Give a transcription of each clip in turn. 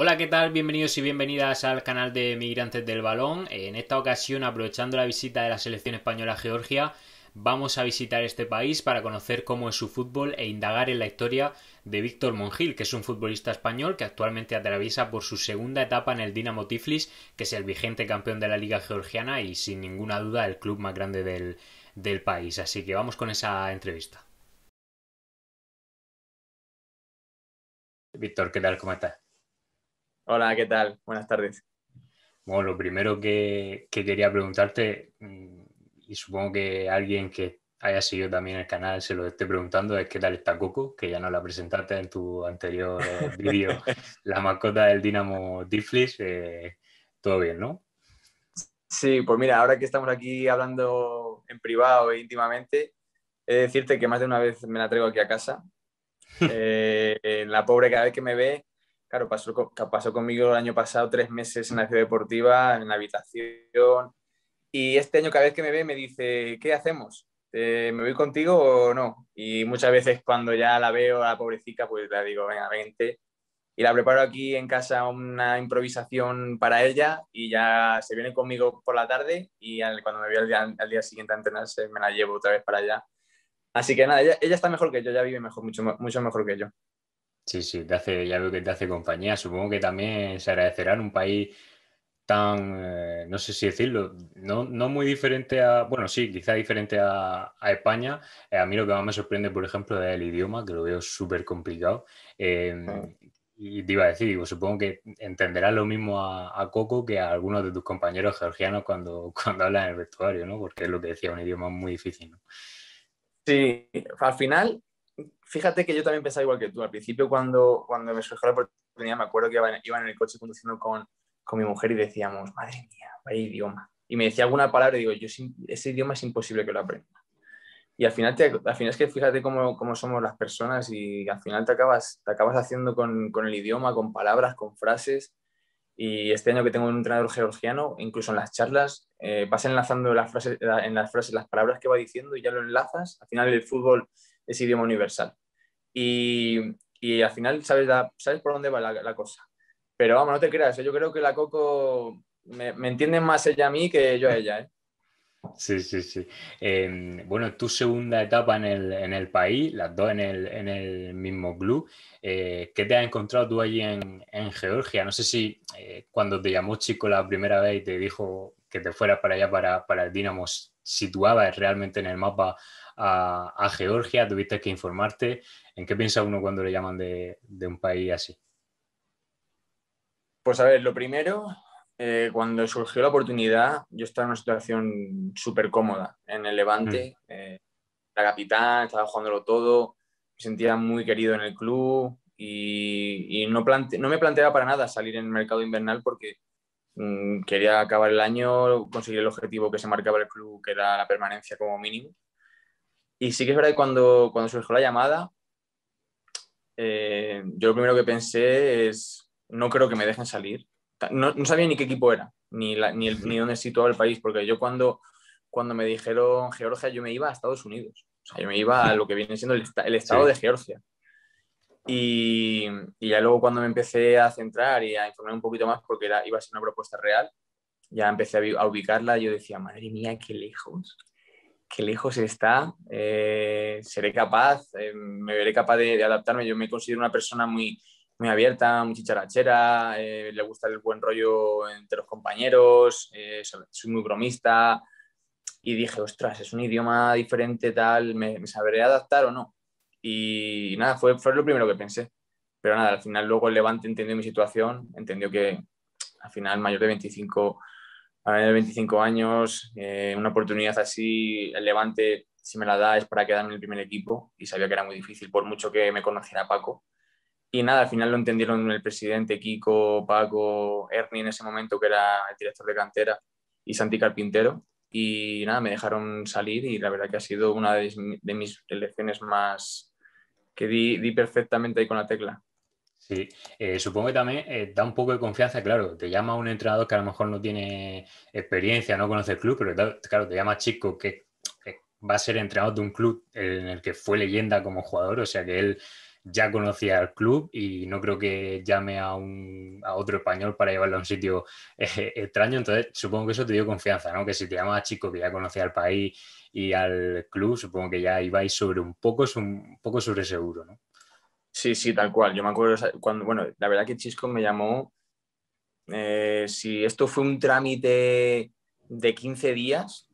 Hola, ¿qué tal? Bienvenidos y bienvenidas al canal de Migrantes del Balón. En esta ocasión, aprovechando la visita de la selección española a Georgia, vamos a visitar este país para conocer cómo es su fútbol e indagar en la historia de Víctor Monjil, que es un futbolista español que actualmente atraviesa por su segunda etapa en el Dinamo Tiflis, que es el vigente campeón de la Liga Georgiana y sin ninguna duda el club más grande del país. Así que vamos con esa entrevista. Víctor, ¿qué tal? ¿Cómo estás? Hola, ¿qué tal? Buenas tardes. Bueno, lo primero que quería preguntarte, y supongo que alguien que haya seguido también el canal se lo esté preguntando, es qué tal está Coco, que ya nos la presentaste en tu anterior vídeo, la mascota del Dinamo Tiflis. Todo bien, ¿no? Sí, pues mira, ahora que estamos aquí hablando en privado e íntimamente, he de decirte que más de una vez me la traigo aquí a casa. La pobre cada vez que me ve, claro, pasó conmigo el año pasado 3 meses en la ciudad deportiva, en la habitación, y este año cada vez que me ve me dice, ¿qué hacemos? ¿Me voy contigo o no? Y muchas veces cuando ya la veo a la pobrecita, pues le digo, venga, vente. Y la preparo aquí en casa una improvisación para ella y ya se viene conmigo por la tarde y cuando me veo al día siguiente a entrenarse me la llevo otra vez para allá. Así que nada, ella está mejor que yo, ya vive mejor, mucho mejor que yo. Sí, sí, ya veo que te hace compañía. Supongo que también se agradecerá en un país tan, no sé si decirlo, no muy diferente a, bueno, sí, quizá diferente a España. A mí lo que más me sorprende, por ejemplo, es el idioma, que lo veo súper complicado. Y te iba a decir, digo, supongo que entenderás lo mismo a Coco que a algunos de tus compañeros georgianos cuando, cuando hablan en el vestuario, ¿no? Porque es lo que decía, un idioma muy difícil, ¿no? Sí, al final, fíjate que yo también pensaba igual que tú. Al principio, cuando me surgió la oportunidad, me acuerdo que iba en el coche conduciendo con mi mujer y decíamos, madre mía, vaya idioma. Y me decía alguna palabra y digo, ese idioma es imposible que lo aprenda. Y al final es que fíjate cómo somos las personas y al final te acabas haciendo con el idioma, con palabras, con frases. Y este año que tengo un entrenador georgiano, incluso en las charlas, vas enlazando en las frases las palabras que va diciendo y ya lo enlazas. Al final el fútbol es idioma universal. Y, y al final sabes por dónde va la cosa. Pero vamos, no te creas, yo creo que la Coco me entiende más ella a mí que yo a ella, ¿eh? Sí, sí, sí. Bueno, tu segunda etapa en el país, las dos en el mismo club. ¿Qué te has encontrado tú allí en Georgia? No sé si cuando te llamó chico la primera vez y te dijo que te fueras para allá, para el Dinamo, situabas realmente en el mapa a Georgia, tuviste que informarte. ¿En qué piensa uno cuando le llaman de un país así? Pues a ver, lo primero, cuando surgió la oportunidad, yo estaba en una situación súper cómoda en el Mm. Levante, la capitán, estaba jugándolo todo, me sentía muy querido en el club y no me planteaba para nada salir en el mercado invernal porque quería acabar el año, conseguir el objetivo que se marcaba el club, que era la permanencia como mínimo. Y sí que es verdad que cuando surgió la llamada, yo lo primero que pensé es, no creo que me dejen salir. No sabía ni qué equipo era, ni dónde situaba el país, porque yo cuando me dijeron Georgia, yo me iba a Estados Unidos. O sea, yo me iba a lo que viene siendo el estado Sí. de Georgia. Y, y ya luego cuando me empecé a centrar y a informar un poquito más, porque iba a ser una propuesta real, ya empecé a ubicarla y yo decía, madre mía, qué lejos está, seré capaz, me veré capaz de adaptarme. Yo me considero una persona muy abierta, muy chicharachera, le gusta el buen rollo entre los compañeros, soy muy bromista y dije, ostras, es un idioma diferente, tal, ¿me sabré adaptar o no? Y nada, fue lo primero que pensé. Pero nada, al final luego el Levante entendió mi situación, entendió que al final mayor de 25 de 25 años, una oportunidad así, el Levante, si me la da, es para quedarme en el primer equipo y sabía que era muy difícil, por mucho que me conociera Paco. Y nada, al final lo entendieron el presidente, Kiko, Paco, Ernie en ese momento, que era el director de cantera, y Santi Carpintero. Y nada, me dejaron salir y la verdad que ha sido una de mis elecciones más que di perfectamente ahí con la tecla. Sí, supongo que también da un poco de confianza, claro, te llama un entrenador que a lo mejor no tiene experiencia, no conoce el club, pero claro, te llama Chico que va a ser entrenador de un club en el que fue leyenda como jugador, o sea que él ya conocía el club y no creo que llame a otro español para llevarlo a un sitio extraño. Entonces, supongo que eso te dio confianza, ¿no? Que si te llamas a chico que ya conocía el país y al club, supongo que ya ibais sobre un poco sobre seguro, ¿no? Sí, sí, tal cual. Yo me acuerdo cuando, bueno, la verdad que Chisco me llamó, si esto fue un trámite de 15 días,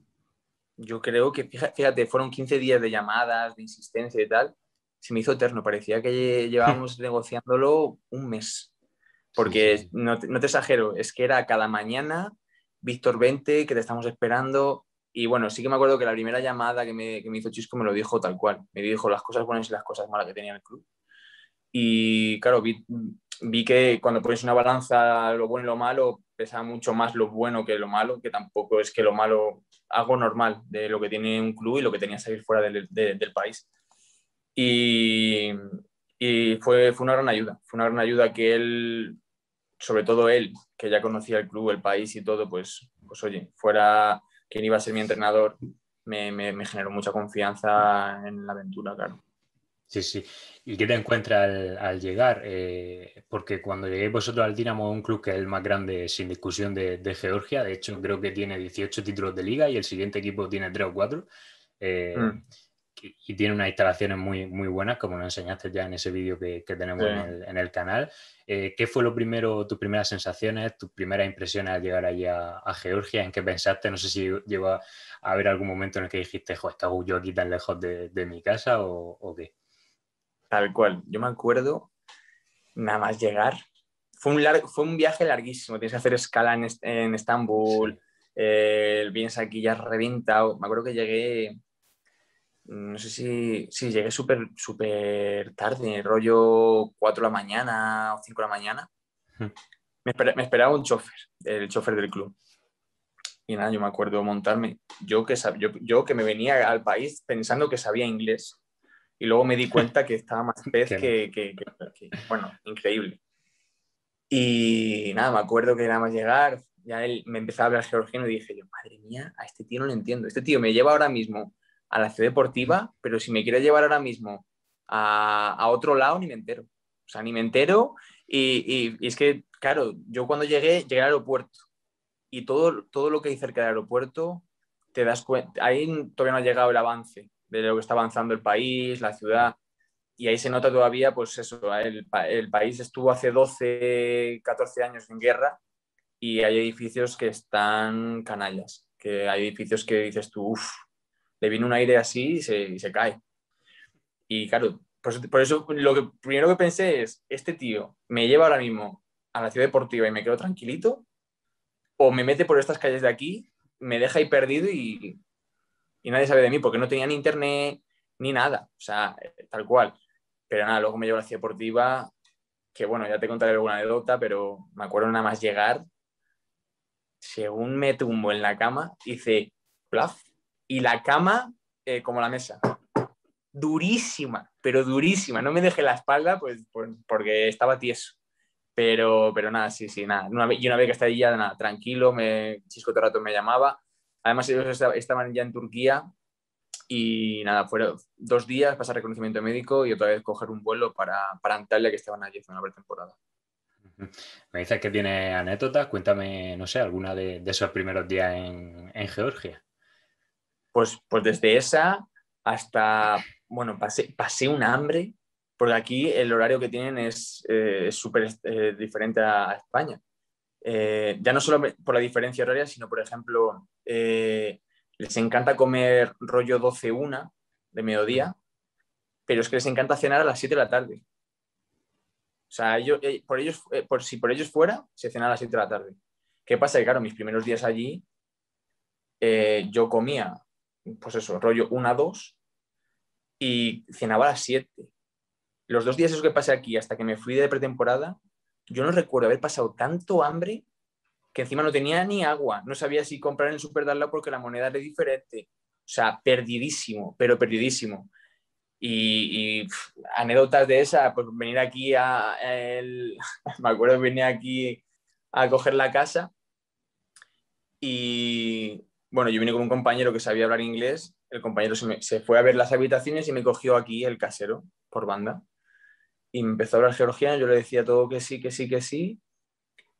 yo creo que, fíjate, fueron 15 días de llamadas, de insistencia y tal, se me hizo eterno, parecía que llevábamos negociándolo un mes, Sí, sí, porque sí. no te exagero, es que era cada mañana, Víctor, vente, que te estamos esperando, y bueno, sí que me acuerdo que la primera llamada que me hizo Chisco me lo dijo tal cual, me dijo las cosas buenas y las cosas malas que tenía el club. Y claro, vi que cuando pones una balanza lo bueno y lo malo, pesa mucho más lo bueno que lo malo, que tampoco es que lo malo, algo normal de lo que tiene un club y lo que tenía que salir fuera del país. Y, y fue una gran ayuda, fue una gran ayuda que él, sobre todo él, que ya conocía el club, el país y todo, pues oye, fuera quien iba a ser mi entrenador, me generó mucha confianza en la aventura, claro. Sí, sí. ¿Y qué te encuentras al llegar? Porque cuando lleguéis vosotros al Dinamo, un club que es el más grande sin discusión de Georgia, de hecho creo que tiene 18 títulos de liga y el siguiente equipo tiene 3 o 4. Mm, Y tiene unas instalaciones muy, muy buenas, como nos enseñaste ya en ese vídeo que sí. tenemos en el canal. ¿Qué fue lo primero, tus primeras sensaciones, tus primeras impresiones al llegar allí a Georgia? ¿En qué pensaste? No sé si llegó a haber algún momento en el que dijiste, jo, ¿qué hago yo aquí tan lejos de mi casa o qué? Tal cual. Yo me acuerdo, nada más llegar. Fue un viaje larguísimo. Tienes que hacer escala en Estambul. Sí. Vienes aquí ya reventado. Me acuerdo que llegué, no sé si llegué súper tarde, rollo 4 de la mañana o 5 de la mañana. Me esperaba un chofer, el chofer del club. Y nada, yo me acuerdo montarme. Yo que me venía al país pensando que sabía inglés. Y luego me di cuenta que estaba más pez Que no. bueno, increíble. Y nada, me acuerdo que nada más llegar, ya él me empezaba a hablar georgiano y dije yo, madre mía, a este tío no le entiendo. Este tío me lleva ahora mismo a la ciudad deportiva, pero si me quiere llevar ahora mismo a otro lado, ni me entero. O sea, ni me entero. Y es que, claro, yo cuando llegué al aeropuerto y todo lo que hay cerca del aeropuerto, te das cuenta, ahí todavía no ha llegado el avance de lo que está avanzando el país, la ciudad, y ahí se nota todavía, pues eso, el país estuvo hace 12 14 años en guerra y hay edificios que están canallas, que hay edificios que dices tú, uff, le viene un aire así y se cae. Y claro, por eso lo que primero que pensé es, este tío me lleva ahora mismo a la ciudad deportiva y me quedo tranquilito, o me mete por estas calles de aquí, me deja ahí perdido y nadie sabe de mí, porque no tenía ni internet ni nada, o sea, tal cual. Pero nada, luego me llevo a la ciudad deportiva, que bueno, ya te contaré alguna anécdota, pero me acuerdo nada más llegar, según me tumbo en la cama, hice plaf, y la cama como la mesa, durísima, pero durísima, no me dejé la espalda pues porque estaba tieso. Pero nada, sí, sí, nada. Y una vez que estaba ahí ya, nada, tranquilo, Chisco todo el rato me llamaba. Además, ellos estaban ya en Turquía y nada, fueron 2 días, pasar reconocimiento médico y otra vez coger un vuelo para Antalya, que estaban allí haciendo una pretemporada. Me dices que tienes anécdotas, cuéntame, no sé, alguna de esos primeros días en Georgia. Pues desde esa hasta, bueno, pasé un hambre, porque aquí el horario que tienen es súper diferente a España. Ya no solo por la diferencia horaria, sino, por ejemplo, les encanta comer rollo 12 1 de mediodía, pero es que les encanta cenar a las 7 de la tarde. O sea, si por ellos fuera, se cena a las 7 de la tarde. ¿Qué pasa? Que claro, mis primeros días allí, yo comía, pues eso, rollo 1 2 y cenaba a las 7. Los 2 días esos que pasé aquí hasta que me fui de pretemporada, yo no recuerdo haber pasado tanto hambre que encima no tenía ni agua. No sabía si comprar en el súper de al lado porque la moneda era diferente. O sea, perdidísimo, pero perdidísimo. Anécdotas de esa, pues venir aquí me acuerdo que venía aquí a coger la casa y bueno, yo vine con un compañero que sabía hablar inglés, el compañero se fue a ver las habitaciones y me cogió aquí el casero por banda. y me empezó a hablar georgiano, yo le decía todo que sí, que sí, que sí,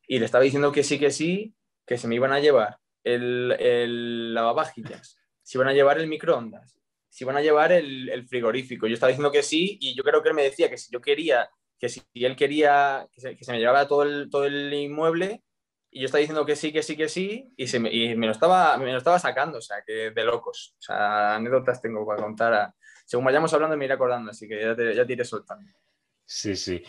y le estaba diciendo que sí, que se me iban a llevar el lavavajillas, se iban a llevar el microondas, se iban a llevar el frigorífico. Yo estaba diciendo que sí y yo creo que él me decía que si yo quería, que si él quería, que se me llevaba todo el inmueble y yo estaba diciendo que sí, que sí, que sí y me lo estaba sacando, o sea, que de locos. O sea, anécdotas tengo para contar. Según vayamos hablando me iré acordando, así que ya te iré soltando. Sí, sí.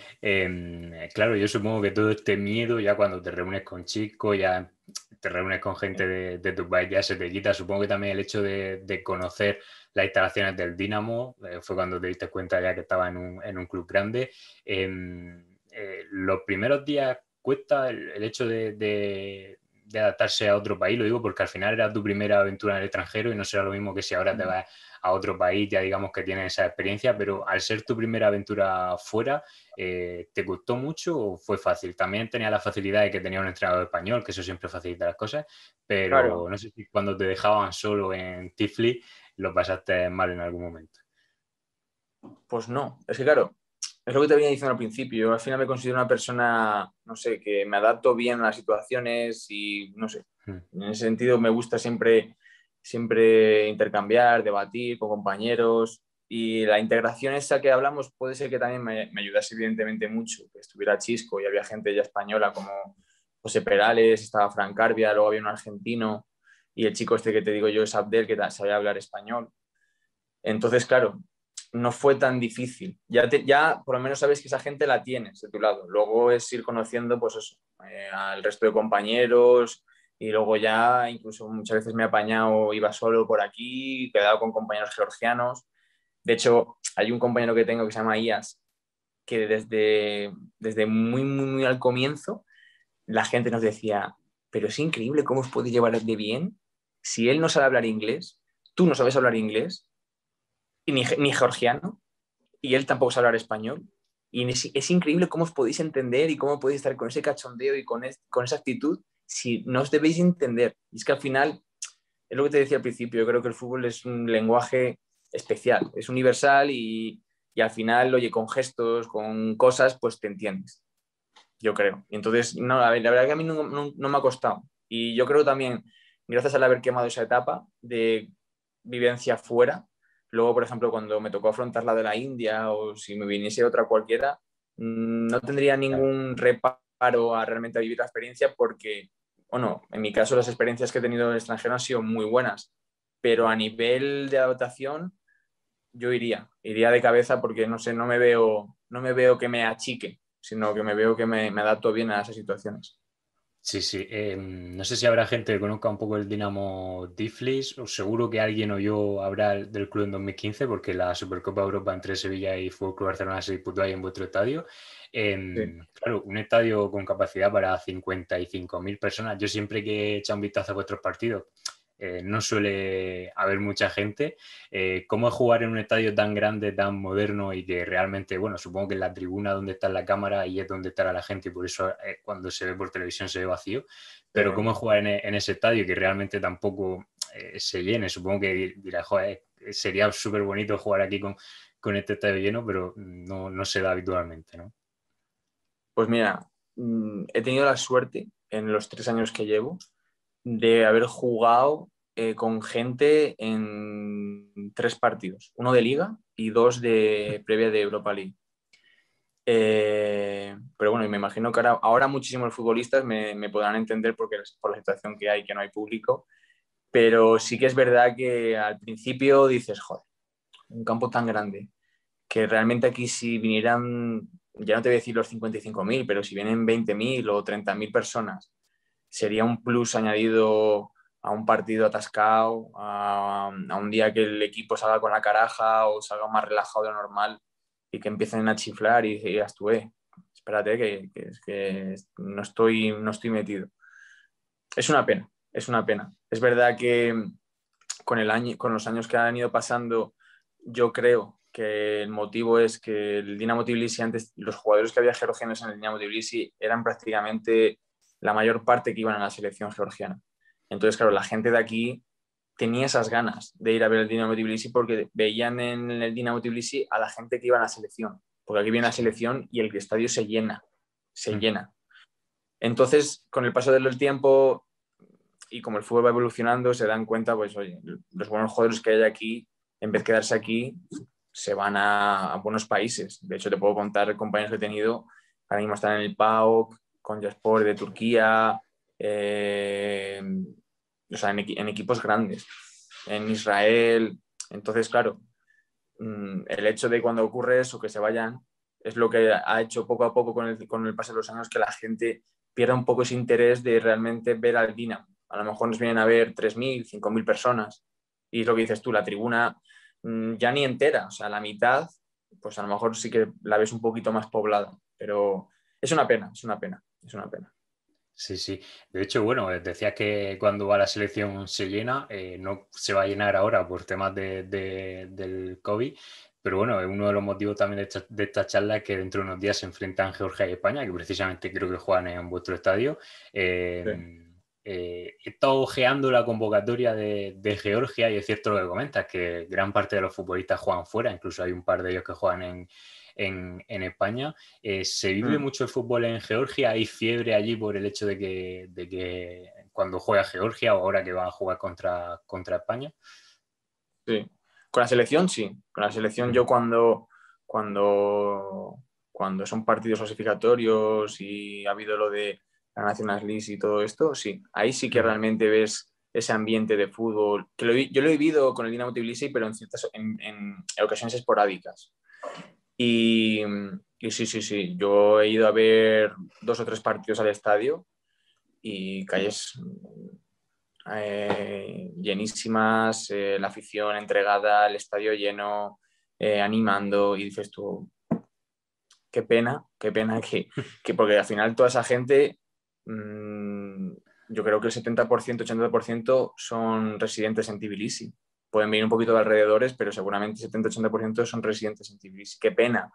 Claro, yo supongo que todo este miedo, ya cuando te reúnes con chicos, ya te reúnes con gente de tu país, ya se te quita. Supongo que también el hecho de conocer las instalaciones del Dinamo, fue cuando te diste cuenta ya que estaba en un club grande. Los primeros días cuesta el hecho de adaptarse a otro país, lo digo porque al final era tu primera aventura en el extranjero y no será lo mismo que si ahora te vas a otro país, ya digamos que tienes esa experiencia, pero al ser tu primera aventura fuera, ¿te costó mucho o fue fácil? También tenía la facilidad de que tenía un entrenador español, que eso siempre facilita las cosas, pero Claro, no sé si cuando te dejaban solo en Tiflis lo pasaste mal en algún momento. pues no. Es que claro, es lo que te venía diciendo al principio. Yo al final me considero una persona, no sé, que me adapto bien a las situaciones y no sé. Mm. En ese sentido me gusta siempre intercambiar, debatir con compañeros y la integración esa que hablamos puede ser que también me ayudase evidentemente mucho, que estuviera Chisco y había gente ya española como José Perales, estaba Fran Carbia, luego había un argentino y el chico este que te digo yo es Abdel, que sabía hablar español. Entonces, claro, no fue tan difícil. Ya por lo menos sabes que esa gente la tienes de tu lado. Luego es ir conociendo, pues eso, al resto de compañeros y luego ya incluso muchas veces me he apañado, iba solo por aquí, quedado con compañeros georgianos. De hecho, hay un compañero que tengo que se llama Ias, que desde muy, muy, muy al comienzo la gente nos decía, pero es increíble cómo os puede llevar de bien si él no sabe hablar inglés, tú no sabes hablar inglés y ni georgiano, y él tampoco sabe hablar español. Y es increíble cómo os podéis entender y cómo podéis estar con ese cachondeo y con esa actitud si no os debéis entender. Y es que al final, es lo que te decía al principio, yo creo que el fútbol es un lenguaje especial, es universal y al final, oye, con gestos, con cosas, pues te entiendes, yo creo. Y entonces, no, la verdad que a mí no me ha costado. Y yo creo también, gracias al haber quemado esa etapa de vivencia fuera, luego, por ejemplo, cuando me tocó afrontar la de la India o si me viniese otra cualquiera, no tendría Claro. ningún reparo a realmente vivir la experiencia porque, bueno, en mi caso las experiencias que he tenido en el extranjero han sido muy buenas, pero a nivel de adaptación yo iría de cabeza porque no sé, no me veo que me achique, sino que me veo que me adapto bien a esas situaciones. Sí, sí. No sé si habrá gente que conozca un poco el Dinamo Tiflis, o seguro que alguien oyó hablar del club en 2015, porque la Supercopa de Europa entre Sevilla y Fútbol Club Barcelona se disputó ahí en vuestro estadio. Sí. Claro, un estadio con capacidad para 55.000 personas. Yo siempre que he echado un vistazo a vuestros partidos, no suele haber mucha gente. ¿Cómo es jugar en un estadio tan grande, tan moderno y que realmente, bueno, supongo que en la tribuna donde está la cámara y es donde estará la gente y por eso cuando se ve por televisión se ve vacío, pero cómo es jugar en ese estadio que realmente tampoco se llene? Supongo que dirás, joder, sería súper bonito jugar aquí con este estadio lleno, pero no se da habitualmente, ¿no? Pues mira, he tenido la suerte en los 3 años que llevo de haber jugado con gente en 3 partidos, uno de liga y dos de previa de Europa League. Pero bueno, me imagino que ahora muchísimos futbolistas me podrán entender porque por la situación que hay, que no hay público, pero sí que es verdad que al principio dices, joder, un campo tan grande, que realmente aquí si vinieran, ya no te voy a decir los 55.000, pero si vienen 20.000 o 30.000 personas, sería un plus añadido a un partido atascado, a un día que el equipo salga con la caraja o salga más relajado de lo normal y que empiecen a chiflar y digas tú, espérate que no estoy metido. Es una pena, es una pena. Es verdad que con los años que han ido pasando, yo creo que el motivo es que el Dinamo Tbilisi antes, los jugadores que había georgianos en el Dinamo Tbilisi eran prácticamente la mayor parte que iban a la selección georgiana. Entonces, claro, la gente de aquí tenía esas ganas de ir a ver el Dinamo Tbilisi porque veían en el Dinamo Tbilisi a la gente que iba a la selección. porque aquí viene la selección y el estadio se llena, se llena. Entonces, con el paso del tiempo y como el fútbol va evolucionando, se dan cuenta, pues, oye, los buenos jugadores que hay aquí, en vez de quedarse aquí, se van a buenos países. De hecho, te puedo contar compañeros que he tenido, ahora mismo están en el PAOK, con Jaspor de Turquía, o sea, en equipos grandes, en Israel. Entonces, claro, el hecho de cuando ocurre eso, que se vayan, es lo que ha hecho poco a poco con el paso de los años que la gente pierda un poco ese interés de realmente ver al Dinamo. A lo mejor nos vienen a ver 3.000, 5.000 personas y es lo que dices tú, la tribuna ya ni entera, o sea, la mitad, pues a lo mejor sí que la ves un poquito más poblada, pero es una pena, es una pena, es una pena. Sí, sí. De hecho, bueno, decías que cuando va la selección se llena, no se va a llenar ahora por temas del COVID, pero bueno, uno de los motivos también de esta charla es que dentro de unos días se enfrentan Georgia y España, que precisamente creo que juegan en vuestro estadio. Sí. He estado ojeando la convocatoria de Georgia y es cierto lo que comentas, que gran parte de los futbolistas juegan fuera, incluso hay un par de ellos que juegan en España. ¿Se vive mucho el fútbol en Georgia? ¿Hay fiebre allí por el hecho de que cuando juega Georgia o ahora que va a jugar contra España? Sí. Con la selección, sí. Con la selección yo cuando, cuando son partidos clasificatorios y ha habido lo de la National League y todo esto, sí. Ahí sí que realmente ves ese ambiente de fútbol. Yo lo he vivido con el Dinamo Tbilisi, pero en ocasiones esporádicas. Y, y sí, sí, sí. Yo he ido a ver 2 o 3 partidos al estadio y calles llenísimas, la afición entregada, el estadio lleno, animando, y dices tú, qué pena que porque al final toda esa gente, yo creo que el 70%, 80% son residentes en Tbilisi. Pueden venir un poquito de alrededores, pero seguramente el 70-80% son residentes en Tbilisi. Qué pena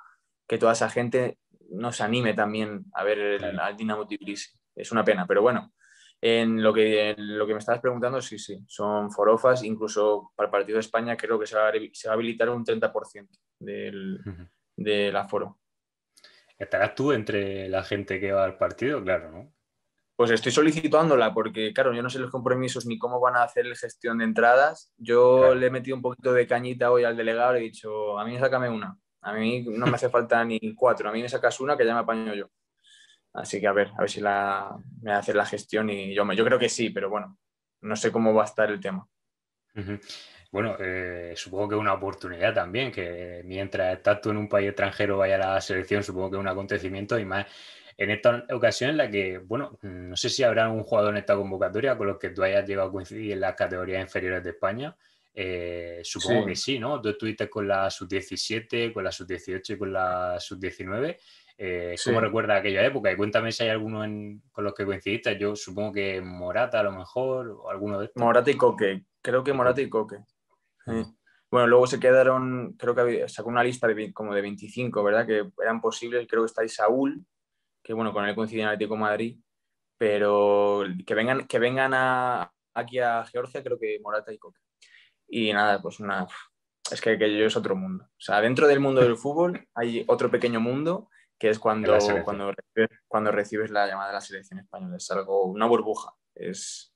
que toda esa gente nos anime también a ver Claro. al Dinamo Tbilisi. Es una pena, pero bueno, en lo que me estabas preguntando, sí, sí, son forofas. Incluso para el partido de España creo que se va a habilitar un 30% del aforo. ¿Estarás tú entre la gente que va al partido? Claro, ¿no? Pues estoy solicitándola porque, claro, yo no sé los compromisos ni cómo van a hacer la gestión de entradas. Yo Claro. le he metido un poquito de cañita hoy al delegado y he dicho, a mí sácame una. A mí no me hace falta ni 4, a mí me sacas una que ya me apaño yo. Así que a ver si me hace la gestión y yo creo que sí, pero bueno, no sé cómo va a estar el tema. Ujú. Bueno, supongo que es una oportunidad también, que mientras estás tú en un país extranjero vaya a la selección, supongo que es un acontecimiento y más en esta ocasión en la que, bueno, no sé si habrá un jugador en esta convocatoria con los que tú hayas llegado a coincidir en las categorías inferiores de España. Supongo que Sí, sí, ¿no? Tú estuviste con la sub-17, con la sub-18 y con la sub-19. ¿Cómo sí. recuerdas aquella época? Y cuéntame si hay alguno con los que coincidiste. Yo supongo que Morata a lo mejor, o alguno de estos. Morata y Coque, creo que Y Morata Coque. y Coque. Sí. Ujú. Bueno, luego se quedaron, creo que sacó una lista como de 25, ¿verdad? Que eran posibles, creo que está ahí Saúl, que bueno, con él coincide en el Atlético de Madrid, pero que vengan aquí a Georgia, creo que Morata y Coque. Y nada, pues es que yo es otro mundo. O sea, dentro del mundo del fútbol hay otro pequeño mundo que es En la cuando, selección. cuando recibes la llamada de la selección española. Es algo, una burbuja. Es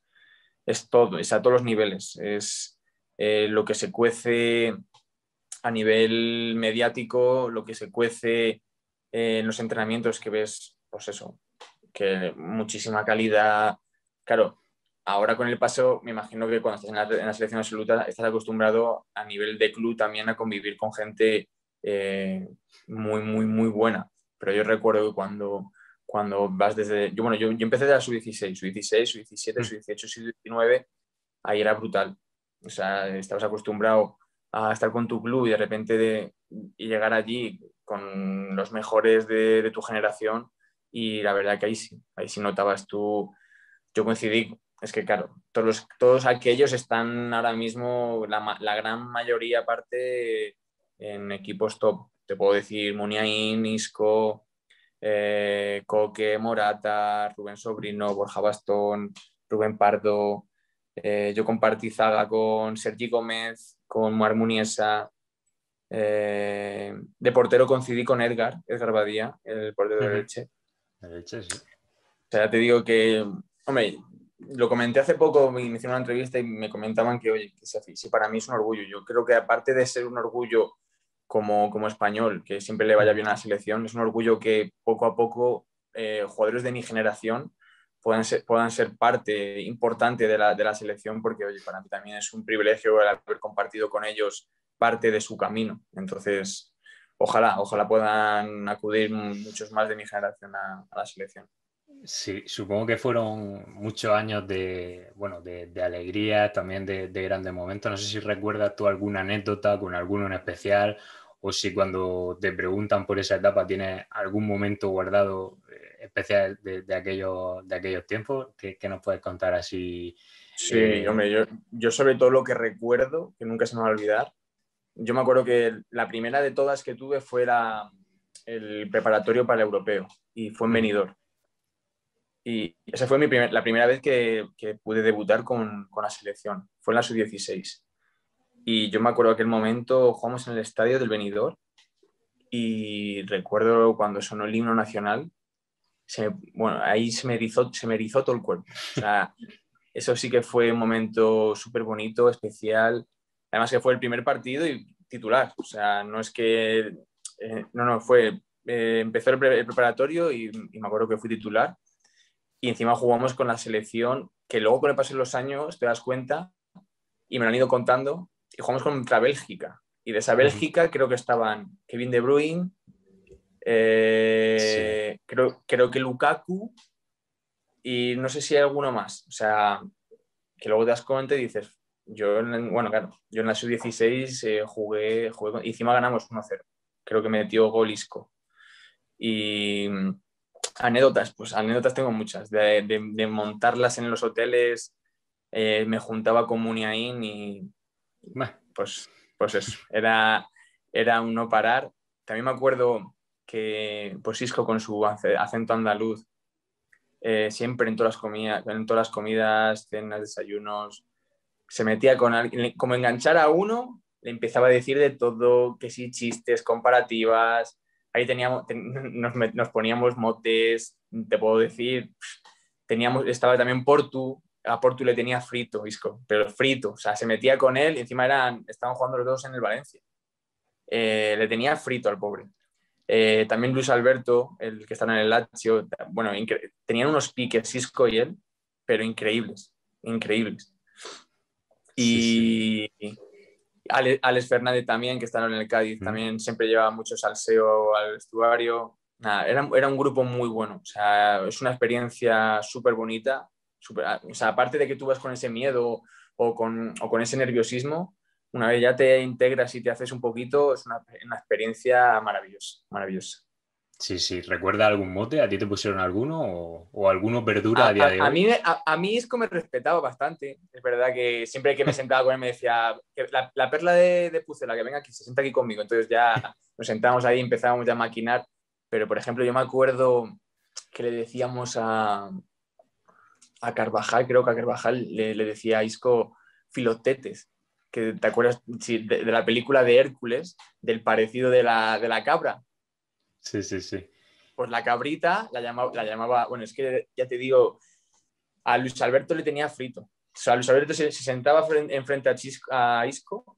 todo, es a todos los niveles. Es lo que se cuece a nivel mediático, lo que se cuece en los entrenamientos que ves, pues eso, que muchísima calidad. Claro, ahora con el paso, me imagino que cuando estás en la selección absoluta estás acostumbrado a nivel de club también a convivir con gente muy, muy, muy buena. Pero yo recuerdo que cuando vas desde... Yo empecé de la sub-16, sub-16, sub-17, Mm. sub-18, sub-19, ahí era brutal. O sea, estabas acostumbrado a estar con tu club y de repente y llegar allí con los mejores de tu generación y la verdad que ahí sí notabas tú, yo coincidí, es que claro, todos aquellos están ahora mismo, la gran mayoría aparte en equipos top. Te puedo decir Muniain, Isco, Coque, Morata, Rubén Sobrino, Borja Bastón, Rubén Pardo. Yo compartí zaga con Sergi Gómez, con Marc Muniesa. De portero coincidí con Edgar Badía, el portero de Ujú. Elche. De hecho, sí. O sea, te digo que, hombre, lo comenté hace poco, me hicieron una entrevista y me comentaban que, oye, que sí, para mí es un orgullo. Yo creo que aparte de ser un orgullo como español, que siempre le vaya Ujú. bien a la selección, es un orgullo que poco a poco jugadores de mi generación puedan ser parte importante de la selección, porque, oye, para mí también es un privilegio el haber compartido con ellos parte de su camino. Entonces, ojalá puedan acudir muchos más de mi generación a la selección. Sí, supongo que fueron muchos años de, bueno, de alegría, también de grandes momentos. No sé si recuerdas tú alguna anécdota con alguno en especial o si cuando te preguntan por esa etapa tienes algún momento guardado especial de aquellos tiempos que nos puedes contar así. Sí, eh, hombre, yo sobre todo lo que recuerdo, que nunca se me va a olvidar, yo me acuerdo que la primera de todas que tuve fue el preparatorio para el europeo y fue en Ujú. Benidorm. Y esa fue la primera vez que pude debutar con la selección, fue en la sub-16. Y yo me acuerdo aquel momento, jugamos en el estadio del Benidorm y recuerdo cuando sonó el himno nacional, bueno, ahí se me erizó todo el cuerpo. O sea, eso sí que fue un momento súper bonito, especial. Además que fue el primer partido y titular. O sea, no es que... no, fue... empezó el preparatorio y me acuerdo que fui titular. Y encima jugamos con la selección, que luego con el paso de los años te das cuenta, y me lo han ido contando, y jugamos contra Bélgica. Y de esa Ujú. Bélgica creo que estaban Kevin De Bruyne, Sí. creo que Lukaku, y no sé si hay alguno más. O sea, que luego te das cuenta y dices, bueno, claro, yo en la sub-16 jugué y encima ganamos 1-0. Creo que metió gol Isco. Y anécdotas, pues anécdotas tengo muchas, de montarlas en los hoteles, me juntaba con Muniain y Bah. pues, pues eso, era un no parar. También me acuerdo que pues Isco con su acento andaluz, siempre en todas las comidas, cenas, desayunos, se metía con alguien, como enganchar a uno, le empezaba a decir de todo, que sí, chistes, comparativas. Ahí nos poníamos motes, te puedo decir, estaba también Portu, a Portu le tenía frito, Isco, pero frito, o sea, se metía con él y encima estaban jugando los dos en el Valencia. Le tenía frito al pobre. También Luis Alberto, el que está en el Lazio, bueno, tenían unos piques, Isco y él, pero increíbles, increíbles. Sí, sí. Y Alex Fernández también, que está en el Cádiz, ¿Mm? también siempre lleva mucho salseo al vestuario. Nada, era un grupo muy bueno. O sea, es una experiencia súper bonita. O sea, aparte de que tú vas con ese miedo o con ese nerviosismo, una vez ya te integras y te haces un poquito, es una experiencia maravillosa, maravillosa. Sí, sí. ¿Recuerda algún mote? ¿A ti te pusieron alguno o alguno perdura A, a día de a, a hoy? mí, a mí Isco me respetaba bastante. Es verdad que siempre que me sentaba con él me decía que la perla de Pucela, que venga aquí, se sienta aquí conmigo. Entonces ya nos sentábamos ahí y empezábamos ya a maquinar. Pero, por ejemplo, yo me acuerdo que le decíamos a Carvajal, creo que a Carvajal le decía a Isco filotetes. Que te acuerdas sí, de la película de Hércules, del parecido de la cabra. Sí, sí, sí. Pues la cabrita la llamaba, bueno, es que ya te digo, a Luis Alberto le tenía frito. O sea, Luis Alberto se sentaba enfrente a Isco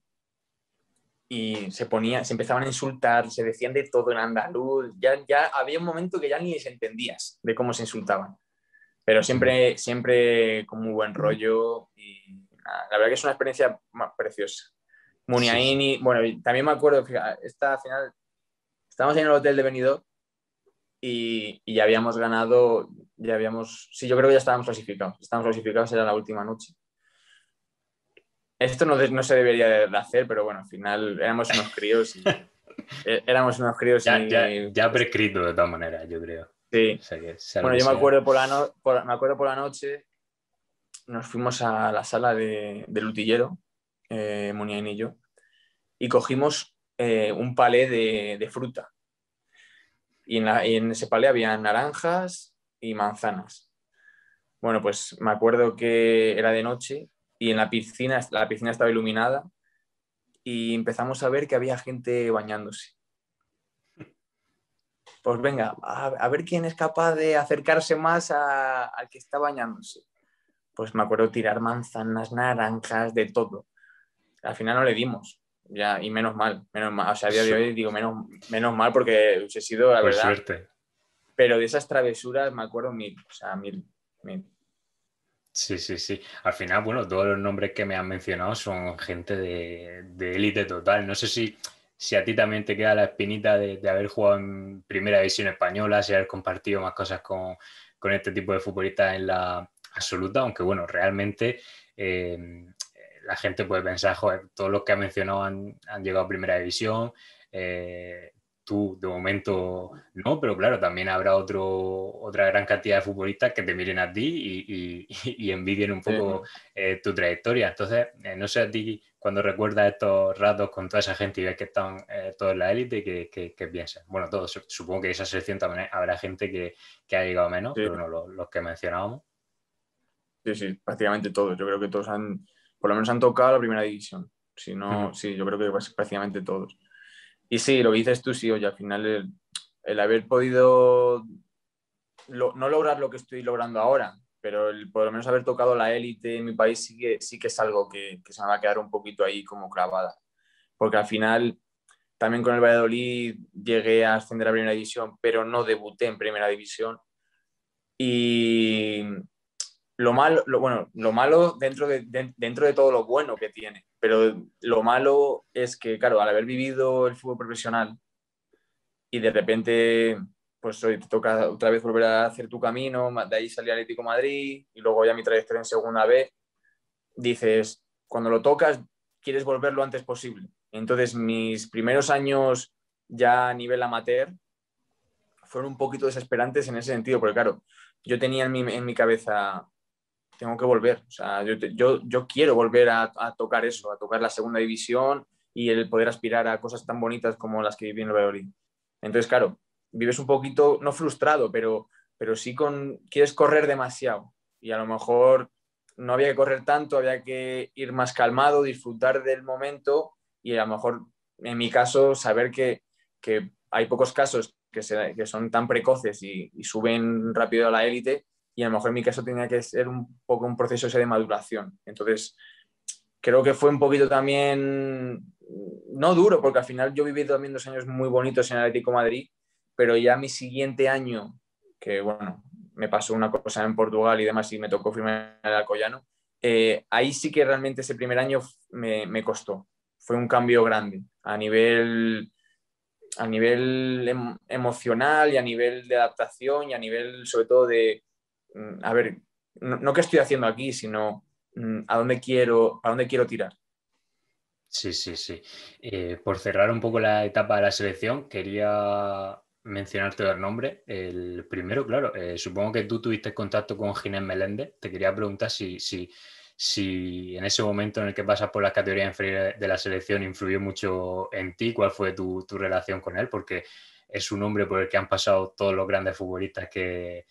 y se empezaban a insultar, se decían de todo en andaluz. Ya había un momento que ya ni les entendías de cómo se insultaban. Pero Ujú. siempre con muy buen rollo y nada, la verdad que es una experiencia preciosa. Sí, sí. Muniaini, bueno, también me acuerdo que esta final estábamos en el hotel de Benidorm y ya habíamos ganado, sí, yo creo que ya estábamos clasificados, era la última noche. Esto no se debería de hacer, pero bueno, al final Ya, ya, y ya prescrito de todas maneras, yo creo. O sí. sea que sea lo Bueno, que yo me sea. acuerdo me acuerdo por la noche, nos fuimos a la sala del utillero, Muniain y yo, y cogimos un palé de fruta. Y en ese palé había naranjas y manzanas. Bueno, pues me acuerdo que era de noche y en la piscina estaba iluminada y empezamos a ver que había gente bañándose. Pues venga, a ver quién es capaz de acercarse más al que está bañándose. Pues me acuerdo tirar manzanas, naranjas, de todo. Al final no le dimos, ya, y menos mal. O sea, a día de Su- hoy digo menos mal porque hubiese sido la por verdad. suerte. Pero de esas travesuras me acuerdo mil, o sea, mil. Sí, sí, sí. Al final, bueno, todos los nombres que me han mencionado son gente de élite total. No sé si a ti también te queda la espinita de haber jugado en Primera División Española, si haber compartido más cosas con este tipo de futbolistas en la absoluta, aunque bueno, realmente la gente puede pensar, joder, todos los que ha mencionado han llegado a Primera División. eh, Tú de momento no, pero claro, también habrá otra gran cantidad de futbolistas que te miren a ti y envidien un Sí. poco tu trayectoria. Entonces, no sé a ti, cuando recuerdas estos ratos con toda esa gente y ves que están todos en la élite, ¿qué piensas? Bueno, todos, supongo que esa selección también habrá gente que ha llegado menos, Sí, pero bueno, los que mencionábamos. sí, sí, prácticamente todos. Yo creo que todos por lo menos han tocado la primera división. Si no, sí, yo creo que prácticamente todos. Y sí, lo que dices tú, sí, oye, al final el haber podido no lograr lo que estoy logrando ahora, pero por lo menos haber tocado la élite en mi país sí que es algo que se me va a quedar un poquito ahí como clavada. Porque al final, también con el Valladolid llegué a ascender a primera división, pero no debuté en primera división. Y lo malo dentro de todo lo bueno que tiene, pero lo malo es que, claro, al haber vivido el fútbol profesional y de repente, pues hoy te toca otra vez volver a hacer tu camino, de ahí salir al Atlético de Madrid y luego ya mi trayectoria en segunda B, dices, cuando lo tocas, quieres volver lo antes posible. Entonces, mis primeros años ya a nivel amateur fueron un poquito desesperantes en ese sentido, porque claro, yo tenía en mi cabeza, tengo que volver. O sea, yo quiero volver a tocar eso, a tocar la segunda división y el poder aspirar a cosas tan bonitas como las que viví en el Valladolid. Entonces, claro, vives un poquito, no frustrado, pero sí quieres correr demasiado. Y a lo mejor no había que correr tanto, había que ir más calmado, disfrutar del momento y a lo mejor, en mi caso, saber que hay pocos casos que son tan precoces y suben rápido a la élite y a lo mejor en mi caso tenía que ser un poco un proceso ese de maduración. Entonces, creo que fue un poquito también, no duro, porque al final yo viví también 2 años muy bonitos en el Atlético de Madrid, pero ya mi siguiente año, que bueno, me pasó una cosa en Portugal y demás y me tocó firmar el Alcoyano, ahí sí que realmente ese primer año me costó. Fue un cambio grande a nivel emocional y a nivel de adaptación y a nivel sobre todo de, a ver, no qué estoy haciendo aquí, sino a dónde quiero tirar. Sí, sí, sí. Por cerrar un poco la etapa de la selección, quería mencionarte dos nombres. El primero, claro, supongo que tú tuviste contacto con Ginés Meléndez. Te quería preguntar si en ese momento en el que pasas por las categorías inferiores de la selección influyó mucho en ti, cuál fue tu relación con él, porque es un hombre por el que han pasado todos los grandes futbolistas que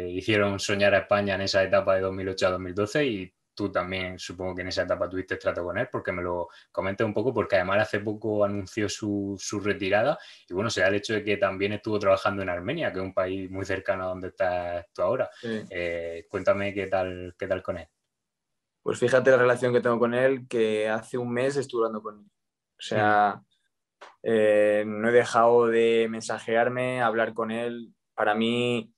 hicieron soñar a España en esa etapa de 2008 a 2012 y tú también supongo que en esa etapa tuviste trato con él, porque me lo comenté un poco, porque además hace poco anunció su retirada y bueno, se da el hecho de que también estuvo trabajando en Armenia, que es un país muy cercano a donde estás tú ahora. Sí. Cuéntame qué tal con él. Pues fíjate la relación que tengo con él, que hace un mes estuve hablando con él. O Mm. sea, no he dejado de mensajearme, hablar con él. Para mí,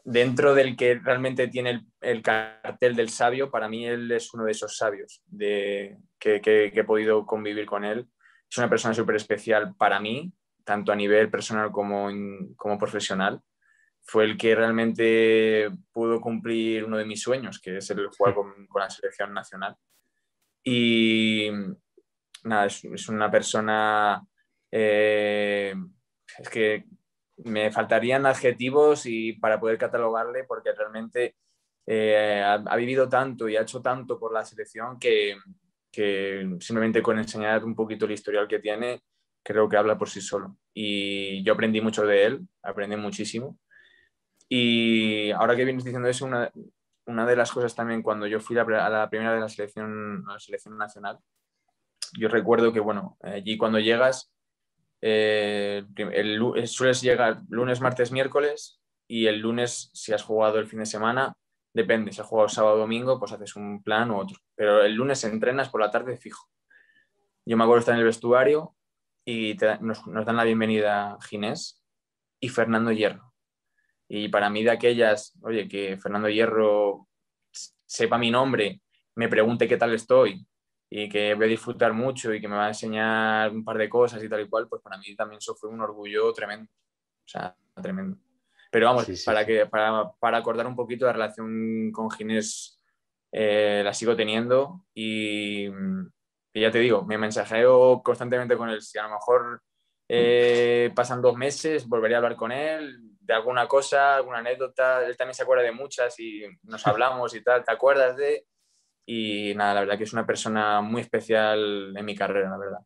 dentro del que realmente tiene el cartel del sabio, para mí él es uno de esos sabios que he podido convivir con él. Es una persona súper especial para mí, tanto a nivel personal como profesional. Fue el que realmente pudo cumplir uno de mis sueños, que es el jugar con la selección nacional. Y nada, es una persona... es que me faltarían adjetivos para poder catalogarle porque realmente ha vivido tanto y ha hecho tanto por la selección que simplemente con enseñar un poquito el historial que tiene, creo que habla por sí solo. Y yo aprendí mucho de él, aprendí muchísimo. Y ahora que vienes diciendo eso, una de las cosas también cuando yo fui a la primera de la selección nacional, yo recuerdo que, bueno, allí cuando llegas, sueles llegar lunes, martes, miércoles, y el lunes, si has jugado el fin de semana, depende, si has jugado sábado o domingo, pues haces un plan u otro. Pero el lunes entrenas por la tarde fijo. Yo me acuerdo de estar en el vestuario y nos dan la bienvenida Ginés y Fernando Hierro. Y para mí de aquellas, oye, que Fernando Hierro sepa mi nombre, me pregunte qué tal estoy y que voy a disfrutar mucho y que me va a enseñar un par de cosas y tal y cual, pues para mí también eso fue un orgullo tremendo. O sea, tremendo. Pero vamos, Sí, sí, sí. para acordar un poquito la relación con Ginés, la sigo teniendo y ya te digo, me mensajeo constantemente con él. Si a lo mejor pasan 2 meses, volveré a hablar con él de alguna cosa, alguna anécdota. Él también se acuerda de muchas y nos hablamos y tal. ¿Te acuerdas de? Y nada, la verdad que es una persona muy especial en mi carrera, la verdad.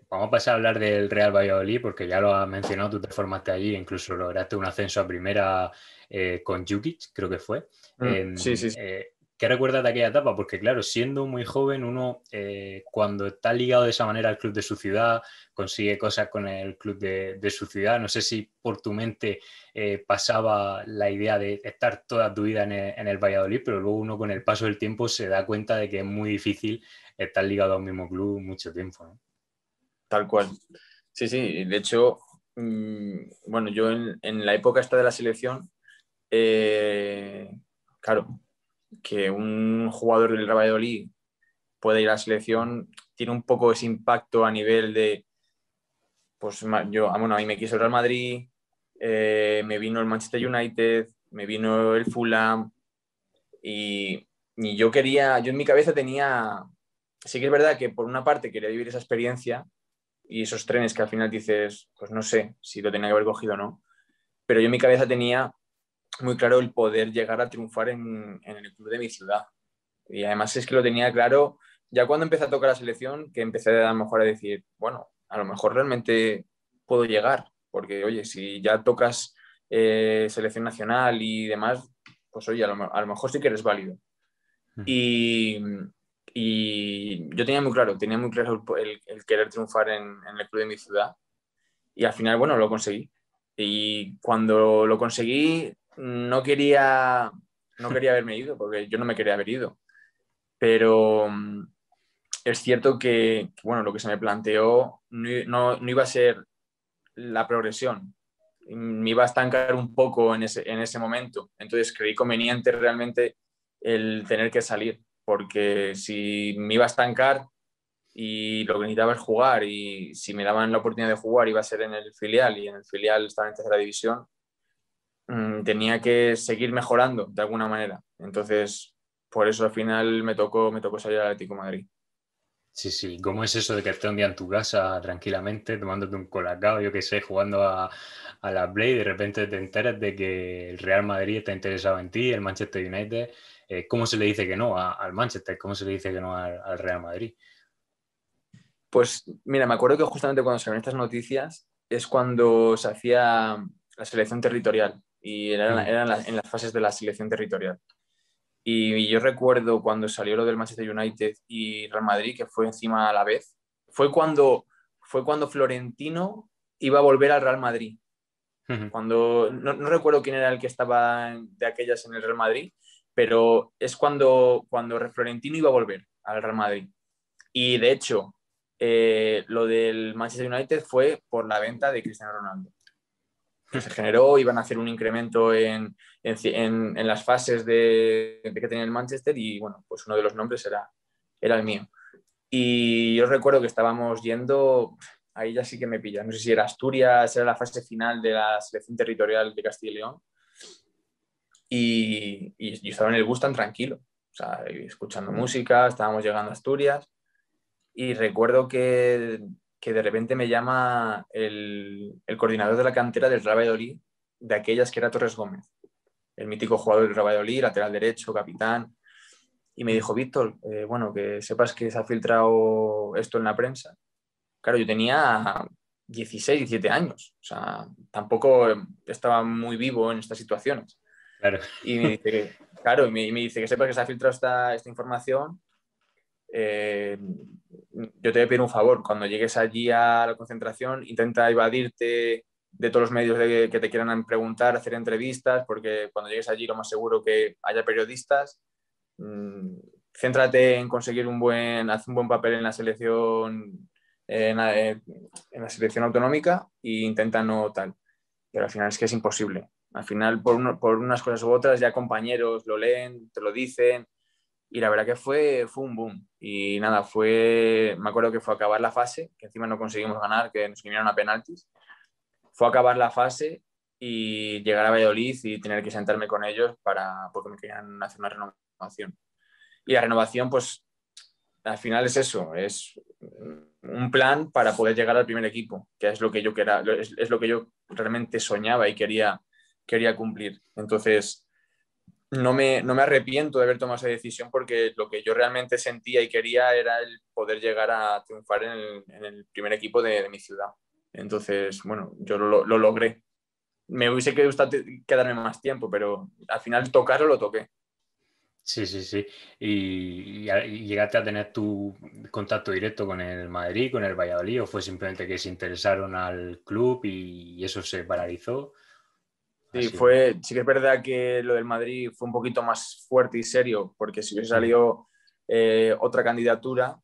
Vamos a pasar a hablar del Real Valladolid porque ya lo has mencionado, tú te formaste allí, incluso lograste un ascenso a primera con Jukic, creo que fue. Sí, sí, sí. ¿Qué recuerdas de aquella etapa? Porque claro, siendo muy joven, uno cuando está ligado de esa manera al club de su ciudad, consigue cosas con el club de su ciudad. No sé si por tu mente pasaba la idea de estar toda tu vida en el Valladolid, pero luego uno con el paso del tiempo se da cuenta de que es muy difícil estar ligado a un mismo club mucho tiempo, ¿no? Tal cual. Sí, sí. De hecho, bueno, yo en la época esta de la selección, eh, claro, que un jugador del Real Valladolid pueda ir a la selección tiene un poco ese impacto a nivel de, pues yo, bueno, a mí me quiso el Real Madrid, me vino el Manchester United, me vino el Fulham y yo en mi cabeza tenía, sí que es verdad que por una parte quería vivir esa experiencia y esos trenes que al final dices, pues no sé si lo tenía que haber cogido o no, pero yo en mi cabeza tenía muy claro el poder llegar a triunfar en el club de mi ciudad. Y además es que lo tenía claro ya cuando empecé a tocar la selección, que empecé a lo mejor a decir, bueno, a lo mejor realmente puedo llegar, porque oye, si ya tocas selección nacional y demás, pues oye, a lo mejor sí que eres válido. Y, y yo tenía muy claro el querer triunfar en el club de mi ciudad y al final, bueno, lo conseguí. Y cuando lo conseguí, no quería haberme ido, porque yo no me quería haber ido. Pero es cierto bueno, lo que se me planteó no iba a ser la progresión. Me iba a estancar un poco en ese momento. Entonces creí conveniente realmente el tener que salir, porque si me iba a estancar y lo que necesitaba es jugar y si me daban la oportunidad de jugar iba a ser en el filial y en el filial estaba en tercera división, tenía que seguir mejorando de alguna manera. Entonces, por eso al final me tocó salir al Atlético de Madrid. Sí, sí. ¿Cómo es eso de que estés un día en tu casa tranquilamente, tomándote un colacao, yo qué sé, jugando a la Play, y de repente te enteras de que el Real Madrid está interesado en ti, el Manchester United? ¿Cómo se le dice que no al Manchester? ¿Cómo se le dice que no al Real Madrid? Pues mira, me acuerdo que justamente cuando salieron estas noticias es cuando se hacía la selección territorial y en las fases de la selección territorial. Y yo recuerdo cuando salió lo del Manchester United y Real Madrid, que fue encima a la vez, fue cuando Florentino iba a volver al Real Madrid. Cuando, no recuerdo quién era el que estaba de aquellas en el Real Madrid, pero es cuando Florentino iba a volver al Real Madrid. Y de hecho, lo del Manchester United fue por la venta de Cristiano Ronaldo, que se generó, iban a hacer un incremento en las fases de que tenía el Manchester y bueno, pues uno de los nombres era el mío. Y yo recuerdo que estábamos yendo, ahí ya sí que me pilla, no sé si era Asturias, era la fase final de la selección territorial de Castilla y León y yo estaba en el bus tan tranquilo, o sea, escuchando música, estábamos llegando a Asturias y recuerdo que de repente me llama el coordinador de la cantera del Real Valladolid, de aquellas que era Torres Gómez, el mítico jugador del Real Valladolid, lateral derecho, capitán, y me dijo, Víctor, bueno, que sepas que se ha filtrado esto en la prensa. Claro, yo tenía 16, 17 años, o sea, tampoco estaba muy vivo en estas situaciones. Claro. Y me dice, claro, y me dice que sepas que se ha filtrado esta información yo te voy a pedir un favor, cuando llegues allí a la concentración, intenta evadirte de todos los medios que te quieran preguntar, hacer entrevistas, porque cuando llegues allí lo más seguro que haya periodistas. Céntrate en conseguir hacer un buen papel en la selección, en la selección autonómica e intenta no tal. Pero al final es que es imposible. Al final, por unas cosas u otras, ya compañeros lo leen, te lo dicen, y la verdad que fue un boom. Y nada, me acuerdo que fue a acabar la fase, que encima no conseguimos ganar, que nos eliminaron a penaltis. Fue a acabar la fase y llegar a Valladolid y tener que sentarme con ellos porque me querían hacer una renovación. Y la renovación, pues, al final es eso, es un plan para poder llegar al primer equipo, que es lo que yo es lo que yo realmente soñaba y quería cumplir. Entonces, no me arrepiento de haber tomado esa decisión porque lo que yo realmente sentía y quería era el poder llegar a triunfar en el primer equipo de mi ciudad. Entonces, bueno, yo lo logré. Me hubiese gustado quedarme más tiempo, pero al final tocarlo lo toqué. Sí, sí, sí. ¿Y llegaste a tener tu contacto directo con el Madrid, con el Valladolid, o fue simplemente que se interesaron al club y eso se paralizó? Sí, Así un... sí que es verdad que lo del Madrid fue un poquito más fuerte y serio, porque si hubiese Mm, salido otra candidatura,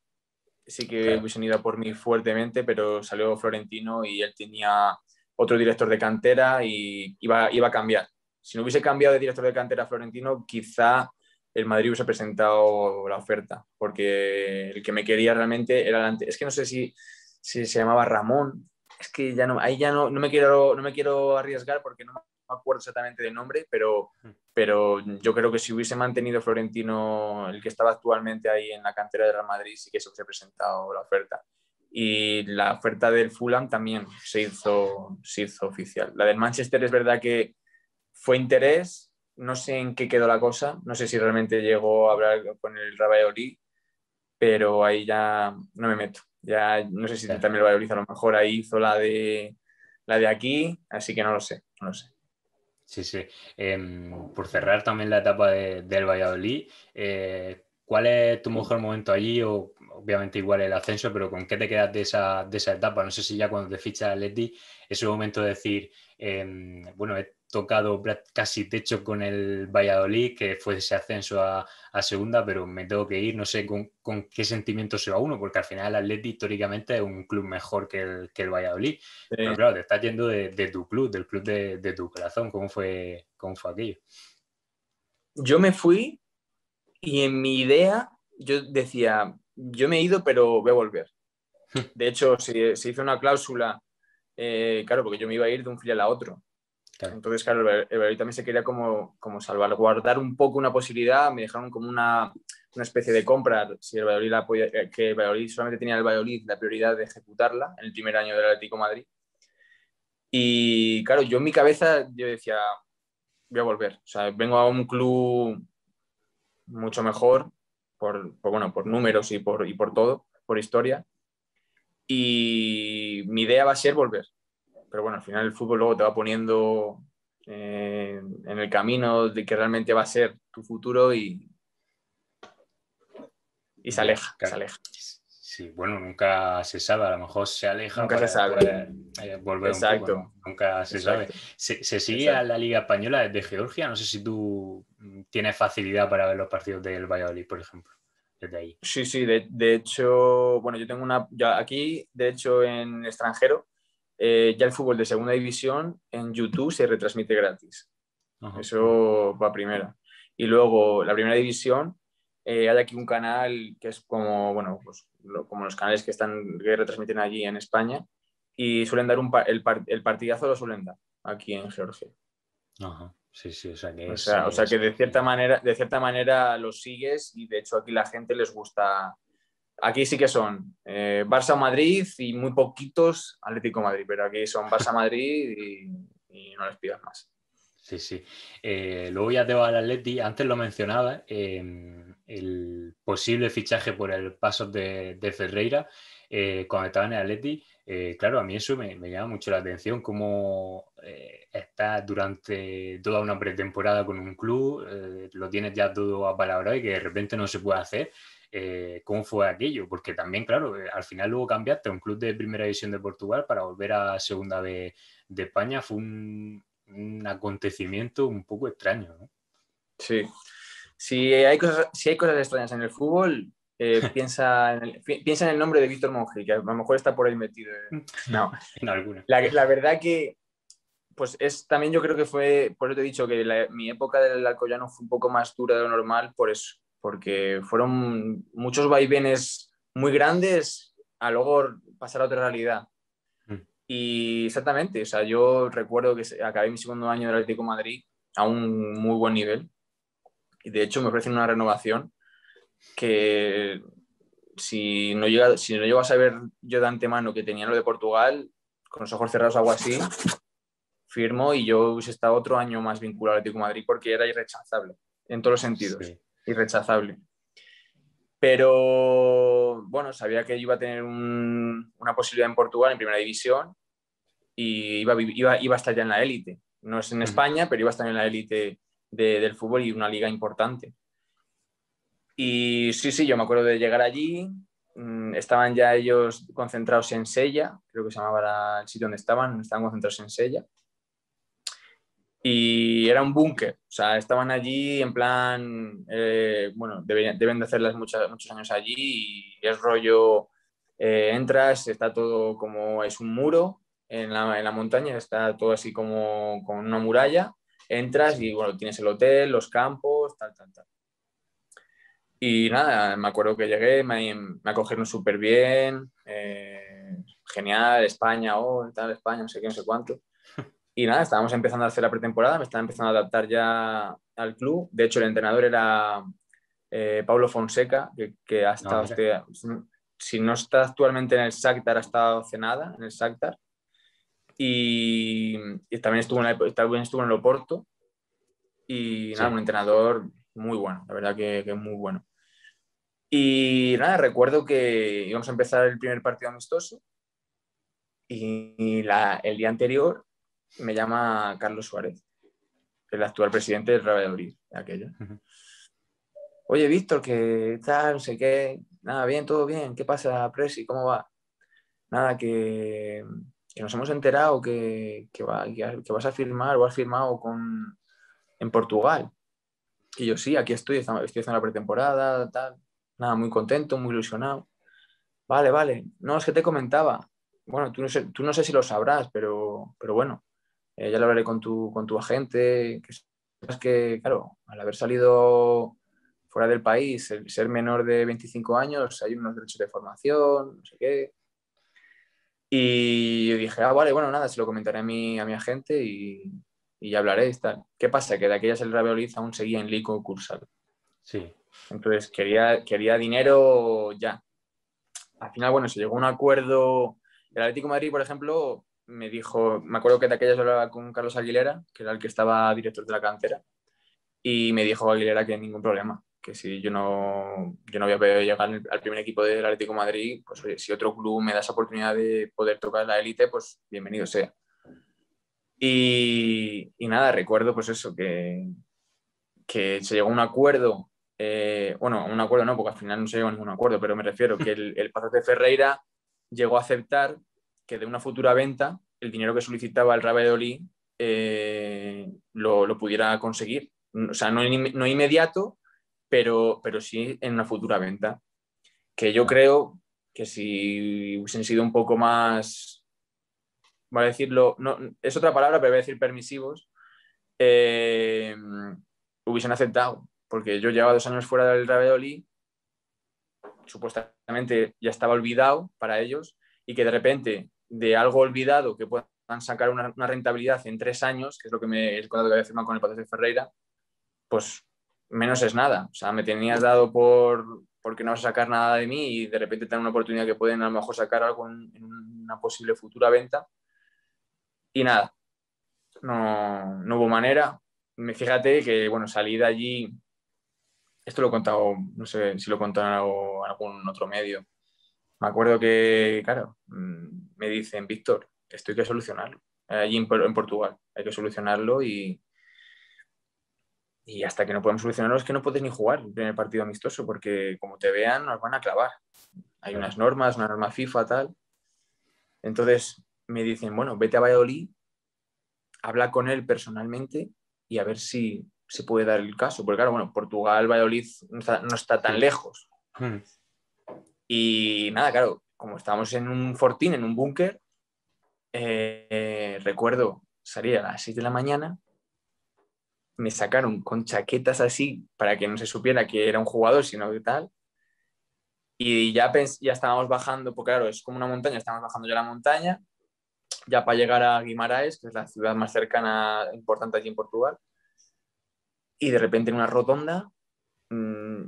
sí que claro, hubiesen ido a por mí fuertemente, pero salió Florentino y él tenía otro director de cantera y iba a cambiar. Si no hubiese cambiado de director de cantera a Florentino, quizá el Madrid hubiese presentado la oferta, porque el que me quería realmente era es que no sé si se llamaba Ramón, es que ya no, ahí ya no me quiero arriesgar porque no me acuerdo exactamente del nombre, pero yo creo que si hubiese mantenido Florentino, el que estaba actualmente ahí en la cantera del Real Madrid, sí que se hubiese presentado la oferta. Y la oferta del Fulham también se hizo oficial. La del Manchester es verdad que fue interés, no sé en qué quedó la cosa, no sé si realmente llegó a hablar con el Real Valladolid, pero ahí ya no me meto. Ya no sé si ya. también el Valladolid a lo mejor ahí hizo la de aquí, así que no lo sé, no lo sé. Sí, sí. Por cerrar también la etapa del Valladolid, ¿cuál es tu mejor momento allí? O obviamente igual el ascenso, pero ¿con qué te quedas de esa etapa? No sé si ya cuando te fichas al Atleti es un momento de decir, bueno, he tocado casi techo con el Valladolid, que fue ese ascenso a segunda, pero me tengo que ir, no sé con qué sentimiento se va uno, porque al final el Atleti históricamente es un club mejor que el Valladolid. Pero claro, te estás yendo de tu club, del club de tu corazón. ¿Cómo fue aquello? Yo me fui y en mi idea yo decía, yo me he ido, pero voy a volver. De hecho, se hizo una cláusula, claro, porque yo me iba a ir de un filial a otro. Claro. Entonces, claro, el Valladolid también se quería como salvaguardar un poco una posibilidad, me dejaron como una especie de compra, si el Valladolid que el Valladolid solamente tenía el Valladolid la prioridad de ejecutarla en el primer año del Atlético de Madrid. Y claro, yo en mi cabeza yo decía, voy a volver. O sea, vengo a un club mucho mejor bueno, por números y por todo, por historia. Y mi idea va a ser volver. Pero bueno, al final el fútbol luego te va poniendo en el camino de que realmente va a ser tu futuro y se Ya, aleja, se claro. aleja. Sí, bueno, nunca se sabe. A lo mejor se aleja Nunca se para sabe. después volver un poco, Exacto, ¿no? Nunca se sabe. exacto, ¿Se sigue a exacto. la Liga Española desde Georgia? No sé si tú tienes facilidad para ver los partidos del Valladolid, por ejemplo, desde ahí. Sí, sí, de hecho, bueno, yo tengo aquí, de hecho, en extranjero, ya el fútbol de segunda división en YouTube se retransmite gratis. Ajá, ajá. Eso va primera. Y luego la primera división, hay aquí un canal que es como, bueno, pues como los canales que retransmiten allí en España y suelen dar el partidazo lo suelen dar aquí en Georgia. Ajá. Sí, sí, o sea que O es sea, o sea que sencillo. de cierta manera los sigues y de hecho aquí la gente les gusta. Aquí sí que son Barça Madrid y muy poquitos Atlético Madrid, pero aquí son Barça Madrid y no les pidas más. Sí, sí. Luego ya te va al Atleti. Antes lo mencionaba, el posible fichaje por el paso de Ferreira cuando estaba en el Atleti. Claro, a mí eso me llama mucho la atención, cómo estás durante toda una pretemporada con un club, lo tienes ya todo apalabrado y que de repente no se puede hacer. ¿Cómo fue aquello? Porque también, claro, al final luego cambiaste a un club de primera división de Portugal para volver a segunda B de España. Fue un acontecimiento un poco extraño, ¿no? Sí. Si hay cosas extrañas en el fútbol, piensa en el nombre de Víctor Monge, que a lo mejor está por ahí metido. No, En alguna. la verdad que pues también yo creo que fue, por eso te he dicho que mi época del Alcoyano fue un poco más dura de lo normal por eso, porque fueron muchos vaivenes muy grandes a luego pasar a otra realidad. Mm. Y exactamente, o sea, yo recuerdo que acabé mi segundo año del Atlético de Madrid a un muy buen nivel y de hecho me ofrecen una renovación que si no llego a saber yo de antemano que tenía lo de Portugal, con los ojos cerrados hago así, firmo y yo hubiese estado otro año más vinculado al Atlético de Madrid porque era irrechazable, en todos los sentidos, Sí. irrechazable. Pero bueno, sabía que iba a tener una posibilidad en Portugal en primera división y iba a estar ya en la élite. No es en Mm. España, pero iba a estar en la élite del fútbol y una liga importante. Y sí, yo me acuerdo de llegar allí, estaban ya ellos concentrados en Sella, creo que se llamaba el sitio donde estaban concentrados en Sella. Y era un búnker, o sea, estaban allí en plan, bueno, deben de hacerlas muchos años allí y es rollo, entras, está todo como es un muro en la montaña, está todo así como con una muralla, entras y Sí. bueno, tienes el hotel, los campos, tal, tal, tal. Y nada, me acuerdo que llegué, me acogieron súper bien, genial, España, tal, España, no sé qué, no sé cuánto. Y nada, estábamos empezando a hacer la pretemporada, me estaba empezando a adaptar ya al club. De hecho, el entrenador era Paulo Fonseca, que ha No, estado, mira. si no está actualmente en el Shakhtar, ha estado hace nada en el Shakhtar. Y también estuvo en el Oporto. Y nada, un Sí. entrenador muy bueno, la verdad que muy bueno. Y nada, recuerdo que íbamos a empezar el primer partido amistoso y el día anterior me llama Carlos Suárez, el actual presidente del Real Valladolid, aquello. Ujú. Oye, Víctor, ¿qué tal? No sé qué. Nada, bien, todo bien. ¿Qué pasa, Presi? ¿Cómo va? Nada, que nos hemos enterado que vas a firmar o has firmado en Portugal. Y yo, sí, aquí estoy haciendo la pretemporada, tal. Nada, muy contento, muy ilusionado. Vale, vale. No, es que te comentaba. Bueno, tú no sé si lo sabrás, pero bueno, ya lo hablaré con tu agente. Que sepas que, claro, al haber salido fuera del país, el ser menor de 25 años, hay unos derechos de formación, no sé qué. Y yo dije, vale, bueno, nada, se lo comentaré a mi agente y ya hablaré. Tal. ¿Qué pasa? Que de aquellas el Real Valladolid aún seguía en Liga concursal. Sí. Entonces quería dinero ya. Al final, bueno, se llegó a un acuerdo. El Atlético de Madrid, por ejemplo, me acuerdo que de aquellas hablaba con Carlos Aguilera, que era el que estaba director de la cantera, y me dijo Aguilera que ningún problema, que si yo no había podido llegar al primer equipo del Atlético de Madrid, pues oye, si otro club me da esa oportunidad de poder tocar la élite, pues bienvenido sea. Y nada, recuerdo pues eso, que se llegó a un acuerdo, bueno, un acuerdo no, porque al final no se llegó a ningún acuerdo, pero me refiero que el Pazo de Ferreira llegó a aceptar que de una futura venta el dinero que solicitaba el Real Valladolid lo pudiera conseguir. O sea, no inmediato, pero sí en una futura venta. Que yo creo que si hubiesen sido un poco más, voy a decirlo, no, es otra palabra, pero voy a decir permisivos, eh, hubiesen aceptado, porque yo llevaba 2 años fuera del Real Valladolid, supuestamente ya estaba olvidado para ellos, y que de repente de algo olvidado que puedan sacar una rentabilidad en 3 años, que es lo que el contrato que había firmado con el Patricio Ferreira, pues menos es nada. O sea, me tenías dado porque no vas a sacar nada de mí y de repente te dan una oportunidad que pueden a lo mejor sacar algo en una posible futura venta. Y nada, no hubo manera. Fíjate que, bueno, salí de allí, esto lo he contado, no sé si lo he contado en algún otro medio. Me acuerdo que, claro, me dicen, Víctor, esto hay que solucionarlo. Allí en Portugal hay que solucionarlo y hasta que no podemos solucionarlo es que no puedes ni jugar el primer partido amistoso porque como te vean nos van a clavar. Hay Claro. unas normas, una norma FIFA, tal. Entonces me dicen, bueno, vete a Valladolid, habla con él personalmente y a ver si se puede dar el caso. Porque claro, bueno, Portugal, Valladolid no está tan Sí. lejos. Mm. Y nada, claro, como estábamos en un fortín, en un búnker, recuerdo salir a las 6 de la mañana, me sacaron con chaquetas así para que no se supiera que era un jugador, sino que tal. Y ya estábamos bajando, porque claro, es como una montaña, estábamos bajando ya la montaña, ya para llegar a Guimarães, que es la ciudad más cercana, importante allí en Portugal. Y de repente en una rotonda,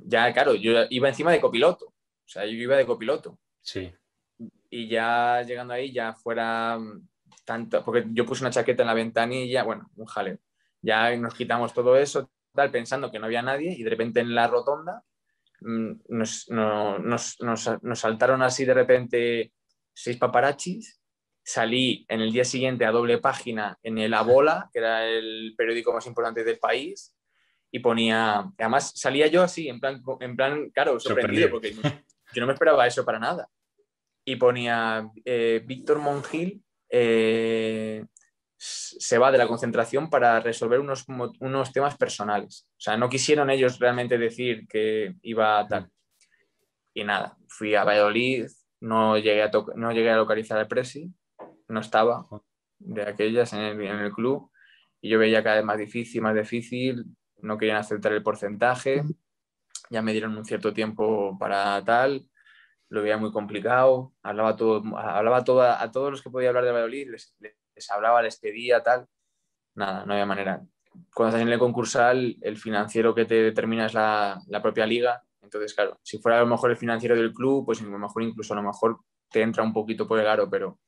ya claro, yo iba encima de copiloto, o sea, yo iba de copiloto. Sí. Y ya llegando ahí, ya fuera tanto, porque yo puse una chaqueta en la ventanilla, bueno, un jaleo. Ya nos quitamos todo eso, tal, pensando que no había nadie, y de repente en la rotonda nos saltaron así de repente 6 paparazzis. Salí en el día siguiente a doble página en el A Bola, que era el periódico más importante del país, y ponía, además salía yo así, claro, sorprendido, Sorprendido. porque yo no me esperaba eso para nada. Y ponía, Víctor Monjil se va de la concentración para resolver unos temas personales. O sea, no quisieron ellos realmente decir que iba a Mm. tal. Y nada, fui a Valladolid, no llegué a localizar al Presi, no estaba de aquellas en el club, y yo veía cada vez más difícil, no querían aceptar el porcentaje, ya me dieron un cierto tiempo para tal, lo veía muy complicado, hablaba a todos los que podía hablar de Valladolid, les hablaba, les pedía tal, nada, no había manera. Cuando estás en el concursal, el financiero que te determina es la propia liga. Entonces, claro, si fuera a lo mejor el financiero del club, pues a lo mejor incluso a lo mejor te entra un poquito por el aro, pero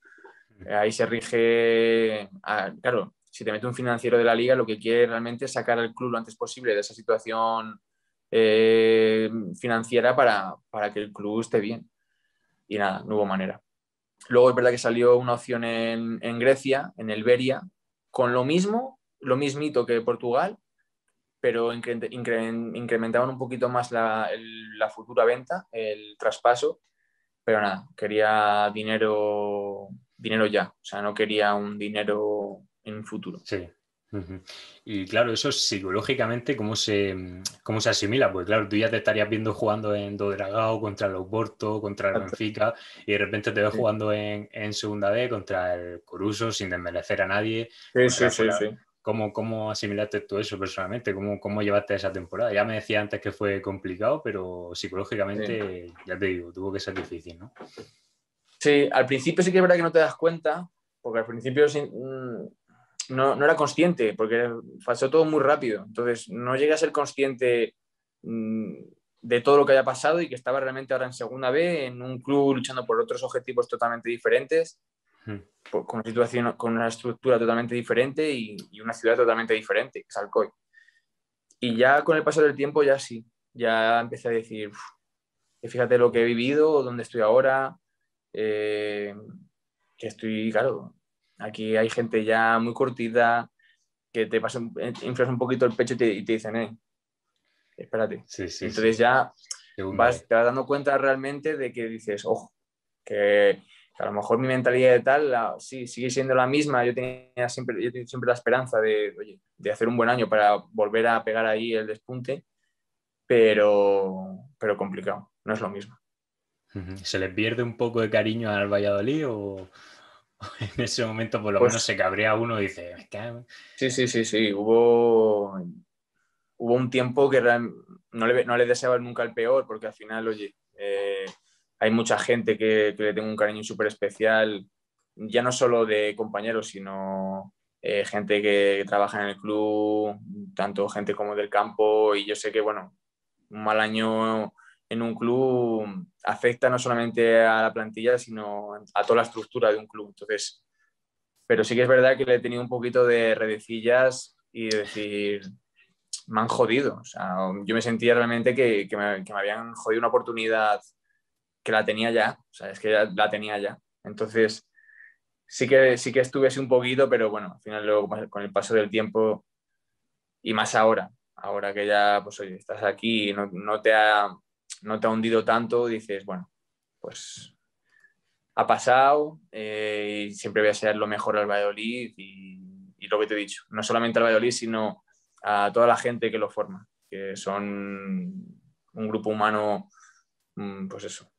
ahí se rige, claro, si te mete un financiero de la liga, lo que quiere realmente es sacar al club lo antes posible de esa situación financiera para que el club esté bien. Y nada, no hubo manera. Luego es verdad que salió una opción en Grecia, en el Beria, con lo mismito que Portugal, pero incrementaban un poquito más la futura venta, el traspaso, pero nada, quería dinero ya, o sea, no quería un dinero en un futuro. Sí. Ujú. Y claro, eso psicológicamente, cómo se asimila? Pues claro, tú ya te estarías viendo jugando en Do Dragao contra el Oporto, contra el Exacto. Benfica, y de repente te ves Sí, jugando en Segunda B contra el Coruso sin desmerecer a nadie, sí, contra sí, el sí, sí. ¿Cómo asimilaste tú eso personalmente? ¿Cómo llevaste esa temporada? Ya me decía antes que fue complicado, pero Sí. psicológicamente, ya te digo, tuvo que ser difícil, ¿no? Sí, al principio sí que es verdad que no te das cuenta, porque al principio no era consciente, porque pasó todo muy rápido. Entonces, no llegué a ser consciente mm, de todo lo que había pasado y que estaba realmente ahora en Segunda B, en un club luchando por otros objetivos totalmente diferentes, Mm. con una situación, con una estructura totalmente diferente y una ciudad totalmente diferente, que es Alcoy. Y ya con el paso del tiempo, ya sí, ya empecé a decir, "Uf, que fíjate lo que he vivido, dónde estoy ahora, eh, que estoy, claro, aquí hay gente ya muy curtida que te inflas un poquito el pecho y te dicen, espérate. Sí, sí, sí. Entonces ya Segunda vez. te vas dando cuenta realmente de que dices, ojo, que a lo mejor mi mentalidad de tal, sí, sigue siendo la misma. Yo tenía siempre la esperanza de, oye, de hacer un buen año para volver a pegar ahí el despunte, pero complicado, no es lo mismo. Ujú. ¿Se le pierde un poco de cariño al Valladolid o en ese momento por lo menos Pues se cabrea uno y dice, "Me cago"? sí, sí, sí, sí, hubo un tiempo que no le deseaba nunca el peor, porque al final, oye, hay mucha gente que le tengo un cariño súper especial, ya no solo de compañeros, sino gente que trabaja en el club, tanto gente como del campo, y yo sé que, bueno, un mal año en un club afecta no solamente a la plantilla, sino a toda la estructura de un club. Entonces, pero sí que es verdad que le he tenido un poquito de redecillas y de decir, me han jodido. O sea, yo me sentía realmente que me habían jodido una oportunidad que la tenía ya. O sea, es que ya la tenía ya. Entonces, sí que estuve así un poquito, pero bueno, al final luego con el paso del tiempo y más ahora que ya, pues oye, estás aquí y no te ha hundido tanto, dices, bueno, pues ha pasado y siempre voy a ser lo mejor al Valladolid y lo que te he dicho, no solamente al Valladolid, sino a toda la gente que lo forma, que son un grupo humano, pues eso,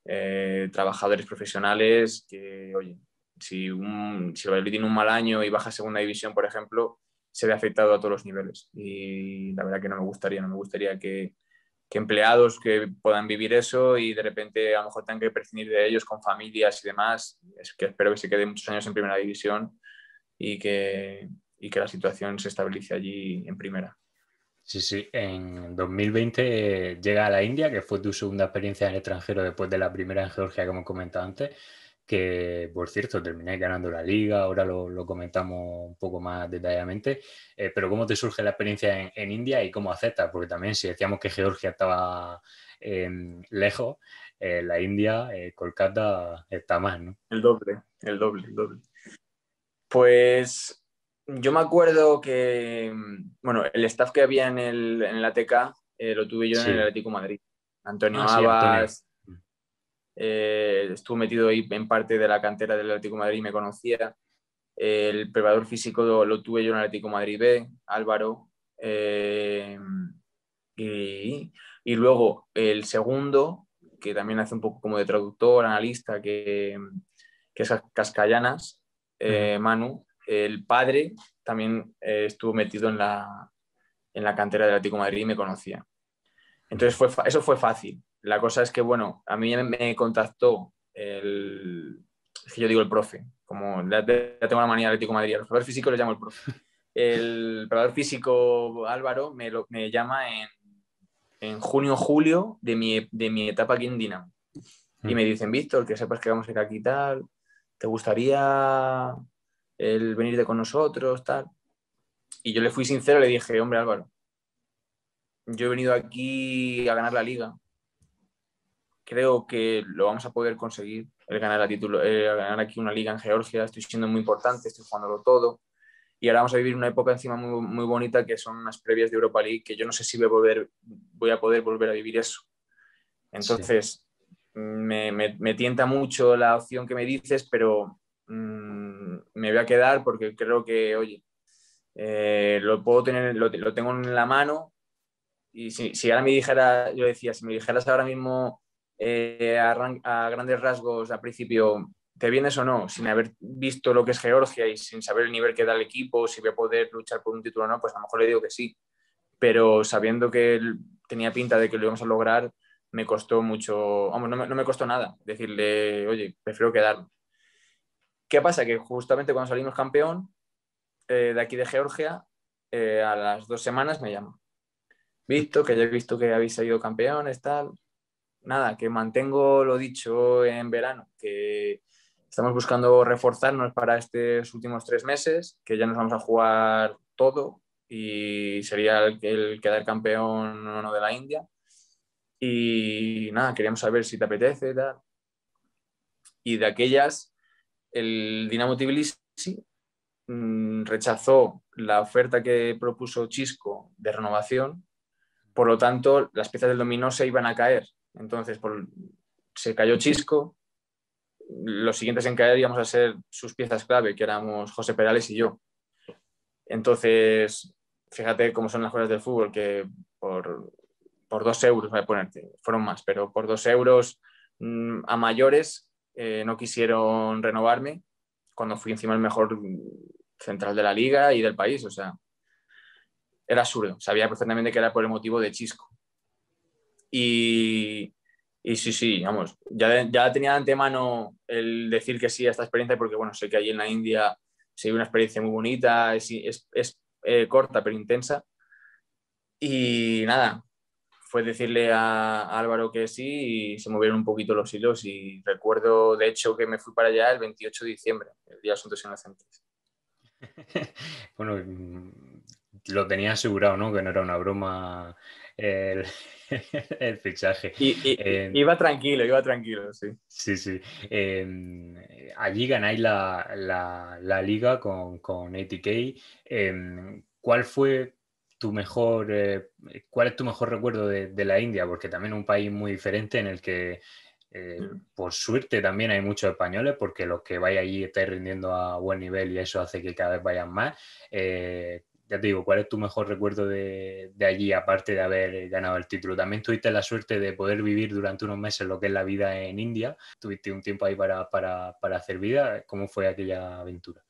trabajadores profesionales que, oye, si el Valladolid tiene un mal año y baja a segunda división, por ejemplo, se ve afectado a todos los niveles. Y la verdad que no me gustaría que empleados que puedan vivir eso y de repente a lo mejor tengan que prescindir de ellos con familias y demás. Es que espero que se quede muchos años en primera división y que la situación se estabilice allí en primera. Sí, sí, en 2020 llega a la India, que fue tu segunda experiencia en el extranjero después de la primera en Georgia, como comentado antes, que por cierto terminé ganando la liga, ahora lo comentamos un poco más detalladamente, pero ¿cómo te surge la experiencia en India y cómo aceptas? Porque también si decíamos que Georgia estaba lejos, la India, Kolkata está más, ¿no? El doble, el doble, el doble. Pues yo me acuerdo que, bueno, el staff que había en el ATK lo tuve yo en el Sí, Atlético de Madrid. Antonio ah, sí, Antonio. Abas, estuvo metido ahí en parte de la cantera del Atlético de Madrid y me conocía. El preparador físico lo tuve yo en el Atlético de Madrid B, Álvaro. Y luego el segundo, que también hace un poco como de traductor, analista, que es Cascallanas, Ujú. Manu. El padre también estuvo metido en la cantera del Atlético de Madrid y me conocía. Entonces eso fue fácil. La cosa es que, bueno, a mí me contactó es que yo digo el profe, como ya tengo la manía del Atlético de Madrid, a los preparadores físicos les llamo el profe. El preparador físico Álvaro me llama en junio o julio de mi etapa aquí en Dinamo. Y me dicen, Víctor, que sepas que vamos a ir aquí y tal, ¿te gustaría el venirte con nosotros, tal? Y yo le fui sincero, le dije, hombre Álvaro, yo he venido aquí a ganar la liga, creo que lo vamos a poder conseguir, el ganar aquí una liga en Georgia, estoy siendo muy importante, estoy jugándolo todo, y ahora vamos a vivir una época encima muy, muy bonita que son unas previas de Europa League, que yo no sé si voy a poder volver a vivir eso. Sí. Entonces, me tienta mucho la opción que me dices, pero me voy a quedar porque creo que, oye, lo puedo tener, lo tengo en la mano y si ahora me dijera, yo decía, si me dijeras ahora mismo a grandes rasgos al principio, ¿te vienes o no? Sin haber visto lo que es Georgia y sin saber el nivel que da el equipo, si voy a poder luchar por un título o no, pues a lo mejor le digo que sí. Pero sabiendo que él tenía pinta de que lo íbamos a lograr, me costó mucho, vamos, no me costó nada decirle, oye, prefiero quedarme. ¿Qué pasa? Que justamente cuando salimos campeón de aquí de Georgia, a las 2 semanas me llama. Visto, que ya he visto que habéis salido campeones, tal. Nada, que mantengo lo dicho en verano, que estamos buscando reforzarnos para estos últimos 3 meses, que ya nos vamos a jugar todo y sería el quedar campeón o no de la India. Y nada, queríamos saber si te apetece, tal. Y de aquellas, el Dinamo Tbilisi rechazó la oferta que propuso Chisco de renovación, por lo tanto, las piezas del dominó se iban a caer. Entonces, se cayó Chisco, los siguientes en caer íbamos a ser sus piezas clave, que éramos José Perales y yo. Entonces, fíjate cómo son las cosas del fútbol, que por 2 euros, voy a ponerte, fueron más, pero por 2 euros a mayores no quisieron renovarme cuando fui encima el mejor central de la liga y del país. O sea, era absurdo. Sabía perfectamente que era por el motivo de Chisco. Y, y sí, sí, vamos, ya tenía de antemano el decir que sí a esta experiencia porque, bueno, sé que allí en la India se vive una experiencia muy bonita, es corta pero intensa. Y nada, fue decirle a Álvaro que sí y se movieron un poquito los hilos y recuerdo, de hecho, que me fui para allá el 28 de diciembre, el Día de Asuntos Inocentes. Bueno, lo tenía asegurado, ¿no? Que no era una broma el, el fichaje. Iba tranquilo, sí. Sí, sí. Allí ganáis la liga con ATK. ¿Cuál fue tu mejor, cuál es tu mejor recuerdo de la India? Porque también es un país muy diferente en el que, por suerte, también hay muchos españoles, porque los que vais allí estáis rindiendo a buen nivel y eso hace que cada vez vayan más. Ya te digo, ¿cuál es tu mejor recuerdo de allí, aparte de haber ganado el título? También tuviste la suerte de poder vivir durante unos meses lo que es la vida en India. Tuviste un tiempo ahí para hacer vida. ¿Cómo fue aquella aventura?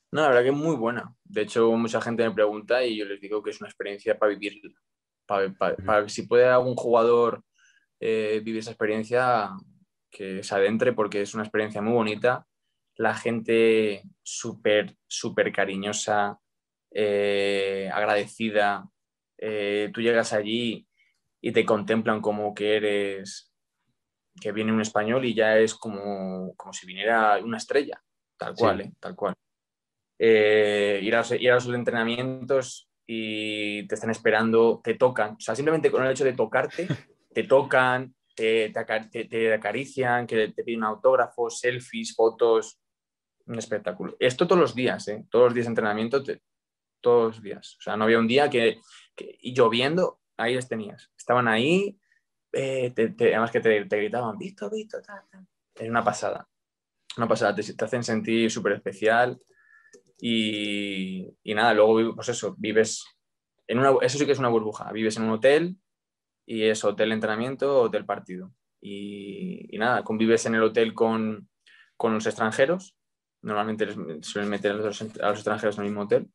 No, la verdad que es muy buena. De hecho, mucha gente me pregunta y yo les digo que es una experiencia para vivirla. Ujú. Si puede algún jugador vivir esa experiencia, que se adentre porque es una experiencia muy bonita. La gente súper, súper cariñosa, agradecida. Tú llegas allí y te contemplan como que eres, que viene un español y ya es como si viniera una estrella, tal cual, Sí, ¿eh? Tal cual. Ir a sus entrenamientos y te están esperando, te tocan. O sea, simplemente con el hecho de tocarte, te tocan, te acarician, que te piden autógrafos, selfies, fotos. Un espectáculo. Esto todos los días, ¿eh? Todos los días de entrenamiento, todos los días. O sea, no había un día y lloviendo, ahí les tenías. Estaban ahí, además que te gritaban, visto, visto, ta, ta. Es una pasada. Una pasada, te hacen sentir súper especial. Y nada, luego, pues eso, vives eso sí que es una burbuja. Vives en un hotel y es hotel entrenamiento, hotel partido. Y nada, convives en el hotel con los extranjeros. Normalmente suelen meter a los extranjeros en el mismo hotel.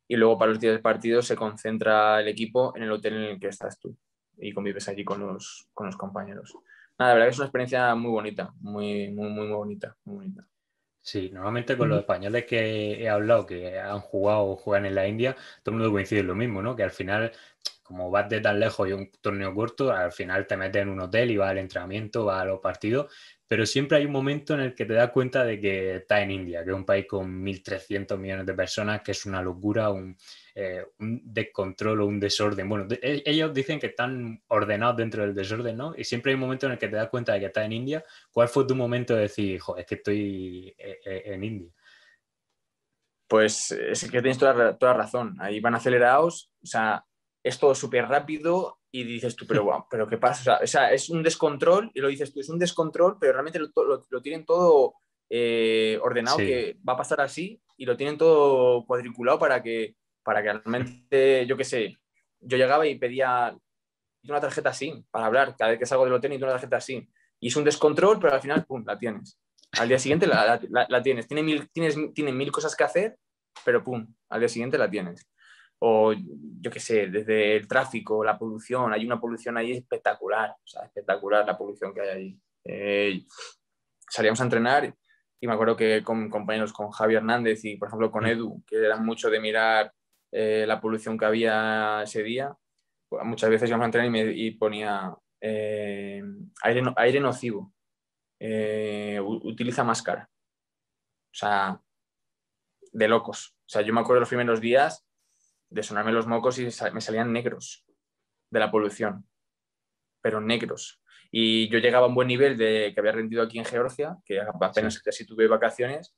Y luego para los días del partido se concentra el equipo en el hotel en el que estás tú. Y convives allí con los compañeros. Nada, la verdad que es una experiencia muy bonita, muy, muy, muy, muy bonita, muy bonita. sí. Normalmente con los españoles que he hablado que han jugado o juegan en la India, todo el mundo coincide en lo mismo, ¿no? Que al final, como vas de tan lejos y un torneo corto, al final te metes en un hotel y vas al entrenamiento, vas a los partidos, pero siempre hay un momento en el que te das cuenta de que estás en India, que es un país con 1.300 millones de personas, que es una locura, un descontrol o un desorden. Bueno, ellos dicen que están ordenados dentro del desorden, ¿no? Y siempre hay un momento en el que te das cuenta de que estás en India. ¿Cuál fue tu momento de decir, joder, es que estoy en India? Pues es que tienes toda razón. Ahí van acelerados, o sea, es todo súper rápido y dices tú, pero, wow, pero ¿qué pasa? O sea, es un descontrol y lo dices tú, es un descontrol, pero realmente lo tienen todo ordenado Sí, que va a pasar así y lo tienen todo cuadriculado para que realmente, yo qué sé, yo llegaba y pedía una tarjeta SIM para hablar. Cada vez que salgo del hotel necesito una tarjeta SIM. Y es un descontrol, pero al final, pum, la tienes. Al día siguiente la tienes. Tiene mil cosas que hacer, pero pum, al día siguiente la tienes. O yo qué sé, desde el tráfico, la polución, hay una polución ahí espectacular, o sea, espectacular la polución que hay ahí. Salíamos a entrenar y me acuerdo que con compañeros, con Javi Hernández y por ejemplo con Edu, que eran mucho de mirar la polución que había ese día, pues, muchas veces íbamos a entrenar y ponía aire nocivo, utiliza máscara, o sea, de locos. O sea, yo me acuerdo los primeros días de sonarme los mocos y me salían negros de la polución, pero negros. Y yo llegaba a un buen nivel de que había rendido aquí en Georgia, que sí, apenas casi tuve vacaciones,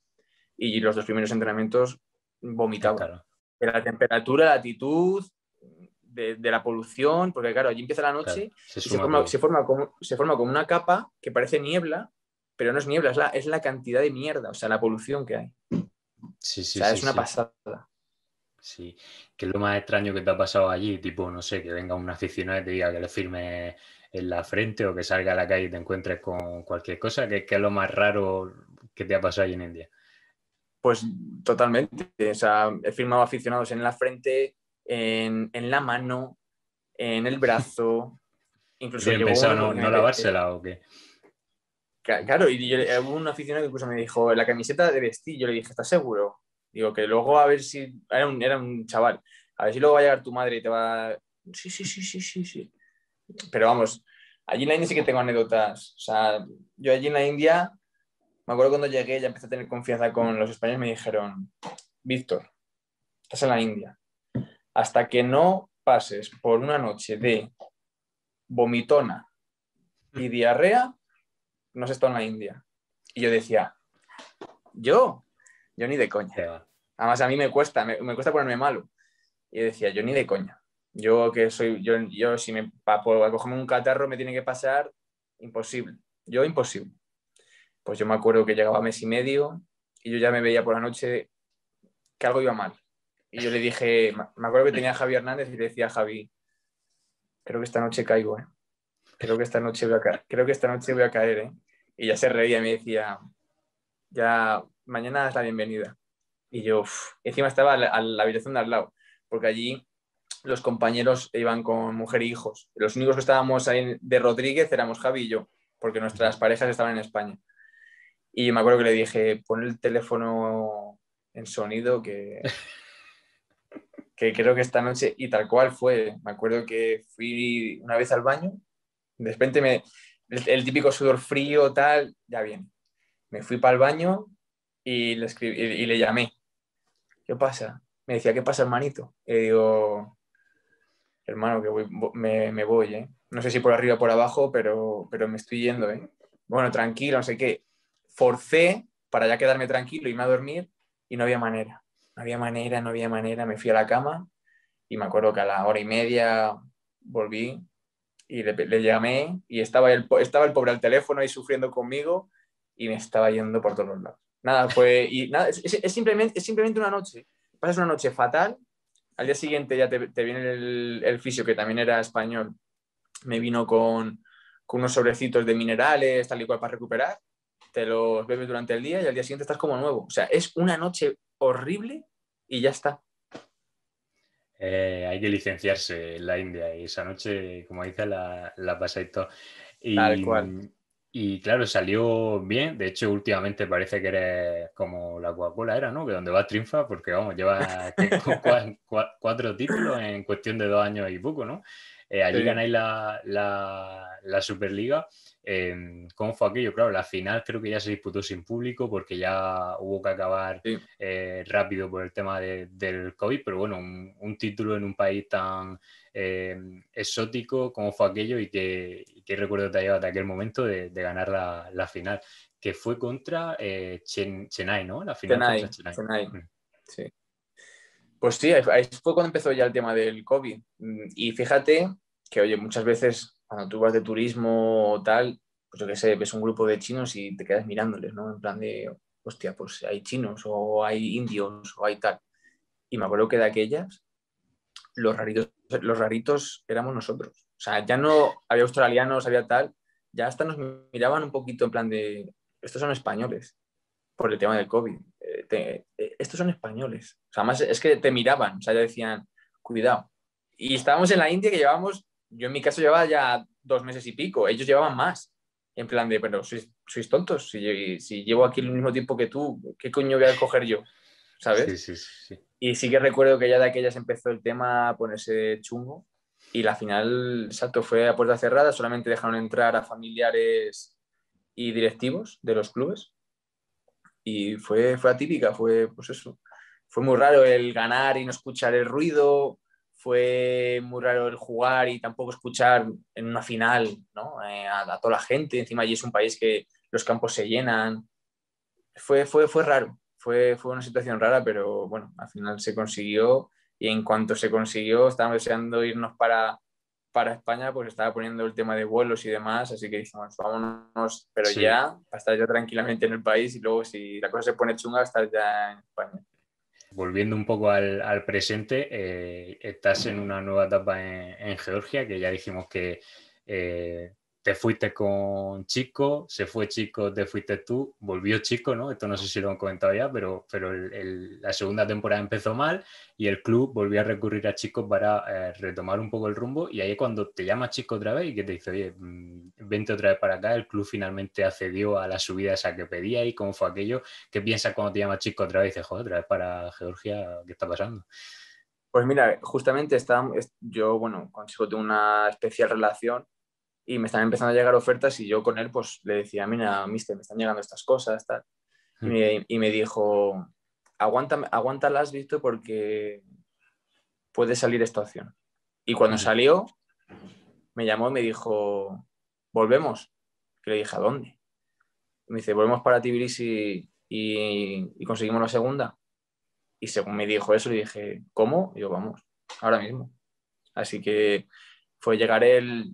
y los 2 primeros entrenamientos vomitaba. claro, De la temperatura, la altitud, de la polución, porque claro, allí empieza la claro, noche se y se suma forma, todo. se forma, como, se forma como una capa que parece niebla, pero no es niebla, es la cantidad de mierda, o sea, la polución que hay. Sí, O sí, sea, sí, es una sí, pasada. sí. ¿Qué es lo más extraño que te ha pasado allí? Tipo, no sé, que venga un aficionado y te diga que le firme en la frente o que salga a la calle y te encuentres con cualquier cosa. ¿Qué es lo más raro que te ha pasado allí en India? Pues totalmente. O sea, he firmado aficionados en la frente, en la mano, en el brazo. ¿Y Incluso tienen llegó pensado uno no, porque no lavársela o qué? claro, hubo un aficionado que incluso me dijo, la camiseta de vestir, yo le dije, ¿estás seguro? Digo, que luego a ver si, era un chaval, a ver si luego va a llegar tu madre y te va, sí, sí, sí, sí, sí, sí. Pero vamos, allí en la India sí que tengo anécdotas. O sea, yo allí en la India, me acuerdo cuando llegué, ya empecé a tener confianza con los españoles, me dijeron, Víctor, estás en la India. hasta que no pases por una noche de vomitona y diarrea, no has estado en la India. Y yo decía, yo ni de coña. Además, a mí me cuesta ponerme malo. Y yo decía, yo ni de coña. Yo que soy, yo si para cogerme un catarro me tiene que pasar, imposible. Yo imposible. Pues yo me acuerdo que llegaba mes y medio y yo ya me veía por la noche que algo iba mal. Y yo le dije, me acuerdo que tenía a Javi Hernández y le decía a Javi, creo que esta noche caigo, ¿eh? Creo que esta noche voy a caer, ¿eh? Y ya se reía y me decía, ya mañana es la bienvenida. Y yo, encima estaba a la habitación de al lado, porque allí los compañeros iban con mujer e hijos. Los únicos que estábamos ahí de Rodríguez éramos Javi y yo, porque nuestras parejas estaban en España. Y me acuerdo que le dije, pon el teléfono en sonido que creo que esta noche, y tal cual fue. Me acuerdo que fui una vez al baño, de repente el típico sudor frío, tal, ya viene. Me fui para el baño y le escribí, y le llamé. ¿Qué pasa? Me decía, ¿qué pasa, hermanito? Y digo, hermano, que me voy, ¿eh? No sé si por arriba o por abajo, pero me estoy yendo, ¿eh? Bueno, tranquilo, no sé qué. Forcé para ya quedarme tranquilo, irme a dormir y no había manera. No había manera. Me fui a la cama y me acuerdo que a la hora y media volví y le llamé y estaba el pobre al teléfono ahí sufriendo conmigo y me estaba yendo por todos los lados. Nada, es simplemente una noche. Pasas una noche fatal, al día siguiente ya te viene el fisio, que también era español, me vino con unos sobrecitos de minerales, tal y cual, para recuperar, te los bebes durante el día y al día siguiente estás como nuevo. O sea, es una noche horrible y ya está. Hay que licenciarse en la India y esa noche, como dices, la pasáis todo. Tal Y, cual. y claro, salió bien. De hecho, últimamente parece que eres como la Coca-Cola era, ¿no? Que donde va triunfa, porque vamos, lleva cuatro títulos en cuestión de 2 años y poco, ¿no? Allí Sí. ganáis la Superliga. ¿Cómo fue aquello? Claro, la final creo que ya se disputó sin público porque ya hubo que acabar Sí. rápido por el tema del COVID, pero bueno, un título en un país tan exótico, ¿cómo fue aquello y qué recuerdo te ha llevado de aquel momento de ganar la final? Que fue contra Chennai, ¿no? La final contra Chennai. Chennai. Sí. Pues sí, ahí fue cuando empezó ya el tema del COVID. Y fíjate que, oye, muchas veces cuando tú vas de turismo o tal, pues yo qué sé, ves un grupo de chinos y te quedas mirándoles, ¿no? En plan de, hostia, pues hay chinos o hay indios o hay tal. Y me acuerdo que de aquellas, los raritos éramos nosotros. O sea, ya no había australianos, había tal, ya hasta nos miraban un poquito en plan de, estos son españoles por el tema del COVID. Estos son españoles. O sea, más es que te miraban, o sea, ya decían, cuidado. Y estábamos en la India que llevábamos, yo en mi caso llevaba ya 2 meses y pico, ellos llevaban más. En plan de, pero sois tontos, si llevo aquí el mismo tiempo que tú, ¿qué coño voy a coger yo? Sí, ¿Sabes? sí, sí. Y sí que recuerdo que ya de aquellas empezó el tema a ponerse chungo y la final, exacto, fue a puerta cerrada, solamente dejaron entrar a familiares y directivos de los clubes y fue atípica, fue pues eso. Fue muy raro el ganar y no escuchar el ruido, fue muy raro el jugar y tampoco escuchar en una final, ¿no? A toda la gente, encima allí es un país que los campos se llenan. Fue raro, fue una situación rara, pero bueno, al final se consiguió y en cuanto se consiguió, estábamos deseando irnos para España, pues estaba poniendo el tema de vuelos y demás, así que dijimos, vámonos, pero Sí. ya, para estar ya tranquilamente en el país y luego si la cosa se pone chunga, estar ya en España. Volviendo un poco al presente, estás en una nueva etapa en Georgia, que ya dijimos que te fuiste con Chico, se fue Chico, te fuiste tú, volvió Chico, ¿no? Esto no sé si lo han comentado ya, pero la segunda temporada empezó mal y el club volvió a recurrir a Chico para retomar un poco el rumbo y ahí es cuando te llama Chico otra vez y que te dice, oye, vente otra vez para acá, el club finalmente accedió a la subida esa que pedía y cómo fue aquello. ¿Qué piensas cuando te llama Chico otra vez y dices, joder, otra vez para Georgia? ¿Qué está pasando? Pues mira, justamente yo, bueno, con Chico tengo una especial relación y me están empezando a llegar ofertas y yo con él pues le decía, mira, mister, me están llegando estas cosas, tal. Y me dijo, aguántalas, Víctor, porque puede salir esta opción. Y cuando salió, me llamó y me dijo, ¿volvemos? Y le dije, ¿a dónde? Y me dice, volvemos para Tbilisi y conseguimos la segunda. Y según me dijo eso, le dije, ¿cómo? Y yo, vamos, ahora mismo. Así que fue llegar él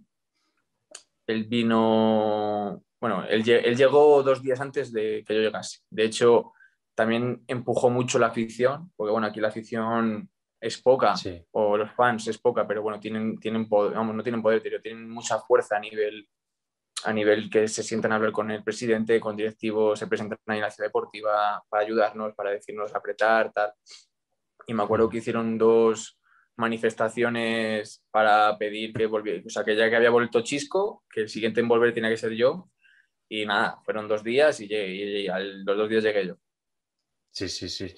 vino, bueno, él llegó 2 días antes de que yo llegase. De hecho, también empujó mucho la afición, porque bueno, aquí la afición es poca, Sí. o los fans es poca, pero bueno, tienen poder, vamos, no tienen poder, pero tienen mucha fuerza a nivel que se sientan a hablar con el presidente, con directivos, se presentan ahí en la ciudad deportiva para ayudarnos, para decirnos apretar, tal. Y me acuerdo que hicieron 2 manifestaciones para pedir que volviera, o sea, que ya que había vuelto Chisco, que el siguiente en volver tenía que ser yo. Y nada, fueron 2 días y los 2 días llegué yo. Sí, sí, sí.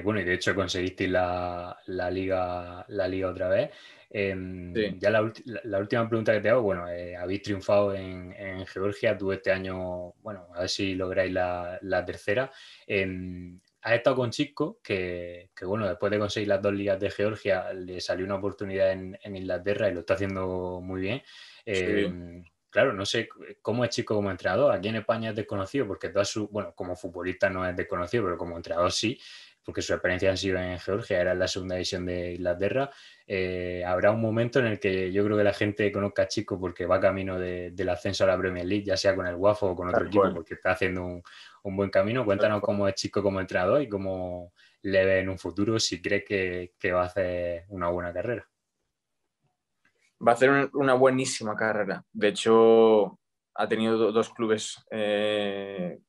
Bueno, y de hecho conseguisteis la liga otra vez. Sí, Ya la última pregunta que te hago, bueno, habéis triunfado en Georgia, tú este año, bueno, a ver si lográis la tercera. Has estado con Chisco, bueno, después de conseguir las 2 ligas de Georgia, le salió una oportunidad en Inglaterra y lo está haciendo muy bien. sí, Claro, no sé cómo es Chico como entrenador. Aquí en España es desconocido porque bueno, como futbolista no es desconocido, pero como entrenador sí, porque su experiencia ha sido en Georgia, era en la segunda división de Inglaterra. Habrá un momento en el que yo creo que la gente conozca a Chico porque va camino del ascenso a la Premier League, ya sea con el Guafo o con otro tal equipo, cual, porque está haciendo un buen camino. tal Cuéntanos cual. cómo es Chico como entrenador y cómo le ve en un futuro, si crees que va a hacer una buena carrera. Va a hacer una buenísima carrera. De hecho, ha tenido 2 clubes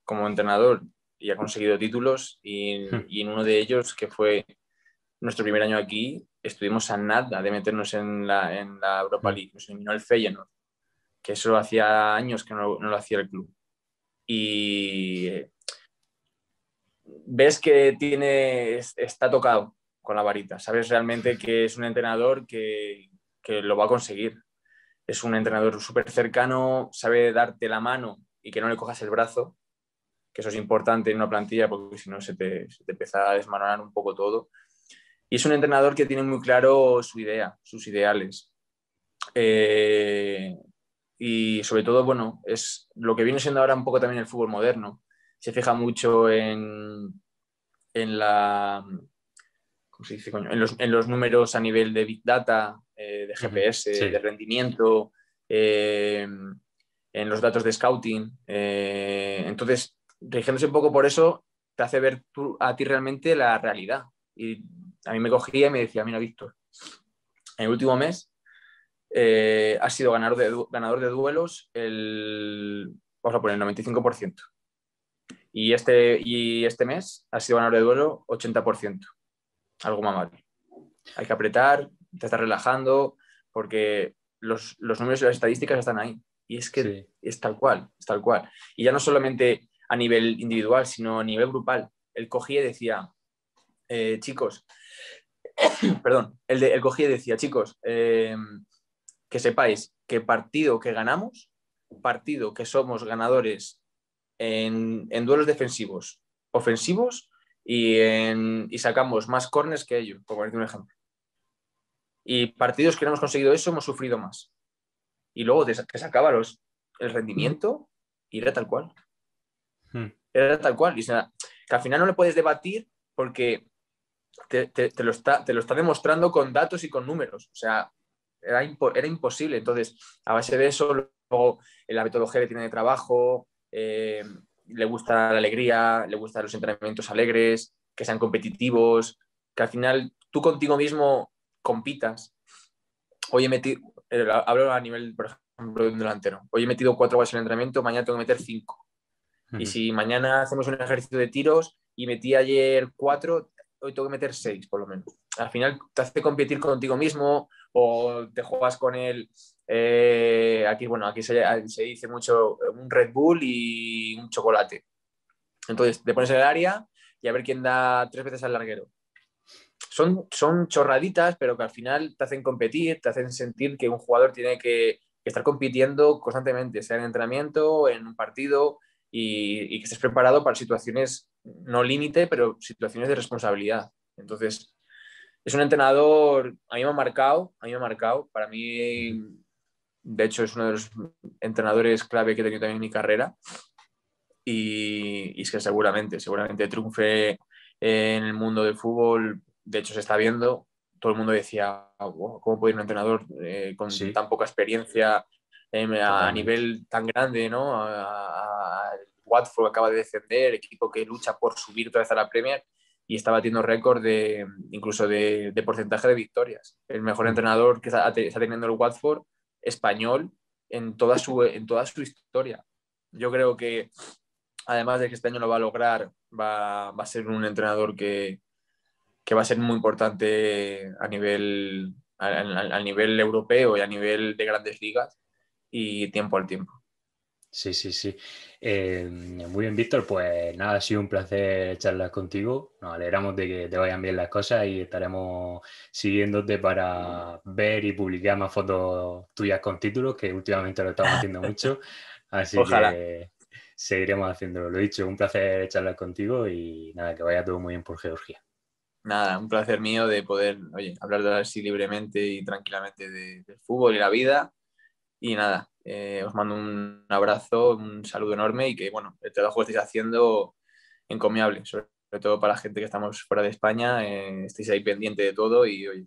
como entrenador y ha conseguido títulos. Y en uno de ellos, que fue nuestro primer año aquí, estuvimos a nada de meternos en la Europa League. Nos eliminó el Feyenoord, que eso hacía años que no lo hacía el club. Y ves que está tocado con la varita. Sabes realmente que es un entrenador que lo va a conseguir. Es un entrenador súper cercano, sabe darte la mano y que no le cojas el brazo, que eso es importante en una plantilla porque si no se te empieza a desmoronar un poco todo. Y es un entrenador que tiene muy claro su idea, sus ideales. Eh, y sobre todo, bueno, es lo que viene siendo ahora un poco también el fútbol moderno. Se fija mucho en la, ¿cómo se dice, coño? En los números a nivel de Big Data, de GPS, de Sí. rendimiento, eh, en los datos de scouting. Entonces, rigiéndose un poco por eso, te hace ver a ti realmente la realidad. Y a mí me cogía y me decía, mira, Víctor, en el último mes has sido ganador de duelos vamos a poner el 95%. Y este mes has sido ganador de duelo 80%. Algo más mal. Hay que apretar, te estás relajando, porque los números y las estadísticas están ahí. Y es que Sí. es tal cual, es tal cual. Y ya no solamente a nivel individual, sino a nivel grupal. Él cogía y decía, chicos, perdón, él cogía y decía, chicos, que sepáis que partido que ganamos, partido que somos ganadores en duelos defensivos, ofensivos y sacamos más corners que ellos, por ponerte un ejemplo. Y partidos que no hemos conseguido eso, hemos sufrido más. Y luego te sacaba el rendimiento y era tal cual. Era tal cual. Y, o sea, que al final no le puedes debatir porque te lo está demostrando con datos y con números. O sea, era imposible. Entonces, a base de eso, luego la metodología que tiene de trabajo, le gusta la alegría, le gustan los entrenamientos alegres, que sean competitivos, que al final tú contigo mismo compitas. Hoy he metido, hablo a nivel, por ejemplo, de un delantero. Hoy he metido 4 goles en el entrenamiento, mañana tengo que meter 5. Y si mañana hacemos un ejercicio de tiros y metí ayer 4, hoy tengo que meter 6 por lo menos. Al final te hace competir contigo mismo o te juegas con él. Aquí se dice mucho un Red Bull y un chocolate. Entonces te pones en el área y a ver quién da 3 veces al larguero. Son chorraditas, pero que al final te hacen competir, te hacen sentir que un jugador tiene que estar compitiendo constantemente, sea en entrenamiento, en un partido, y que estés preparado para situaciones, no límite, pero situaciones de responsabilidad. Entonces, es un entrenador, a mí me ha marcado, para mí, de hecho, es uno de los entrenadores clave que he tenido también en mi carrera, y es que seguramente triunfe en el mundo del fútbol. De hecho se está viendo, todo el mundo decía, "Wow, ¿cómo puede ir un entrenador con Sí, tan poca experiencia a totalmente. nivel tan grande, ¿no? Watford acaba de descender, equipo que lucha por subir otra vez a la Premier y está batiendo récord incluso de porcentaje de victorias. El mejor Mm. entrenador que está teniendo el Watford español en toda su historia. Yo creo que además de que este año lo va a lograr, va a ser un entrenador que va a ser muy importante a nivel europeo y a nivel de grandes ligas y tiempo al tiempo. Sí, sí, sí. Muy bien, Víctor. Pues nada, ha sido un placer charlar contigo. Nos alegramos de que te vayan bien las cosas y estaremos siguiéndote para ver y publicar más fotos tuyas con títulos, que últimamente lo estamos haciendo mucho. Así Ojalá. que seguiremos haciéndolo. Lo dicho, un placer charlar contigo y nada, que vaya todo muy bien por Georgia. Nada, un placer mío de poder, oye, hablar así libremente y tranquilamente del fútbol y la vida. Y nada, os mando un abrazo, un saludo enorme y que, bueno, el trabajo que estáis haciendo encomiable, sobre todo para la gente que estamos fuera de España, estáis ahí pendiente de todo y oye,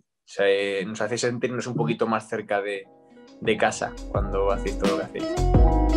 nos hacéis sentirnos un poquito más cerca de casa cuando hacéis todo lo que hacéis.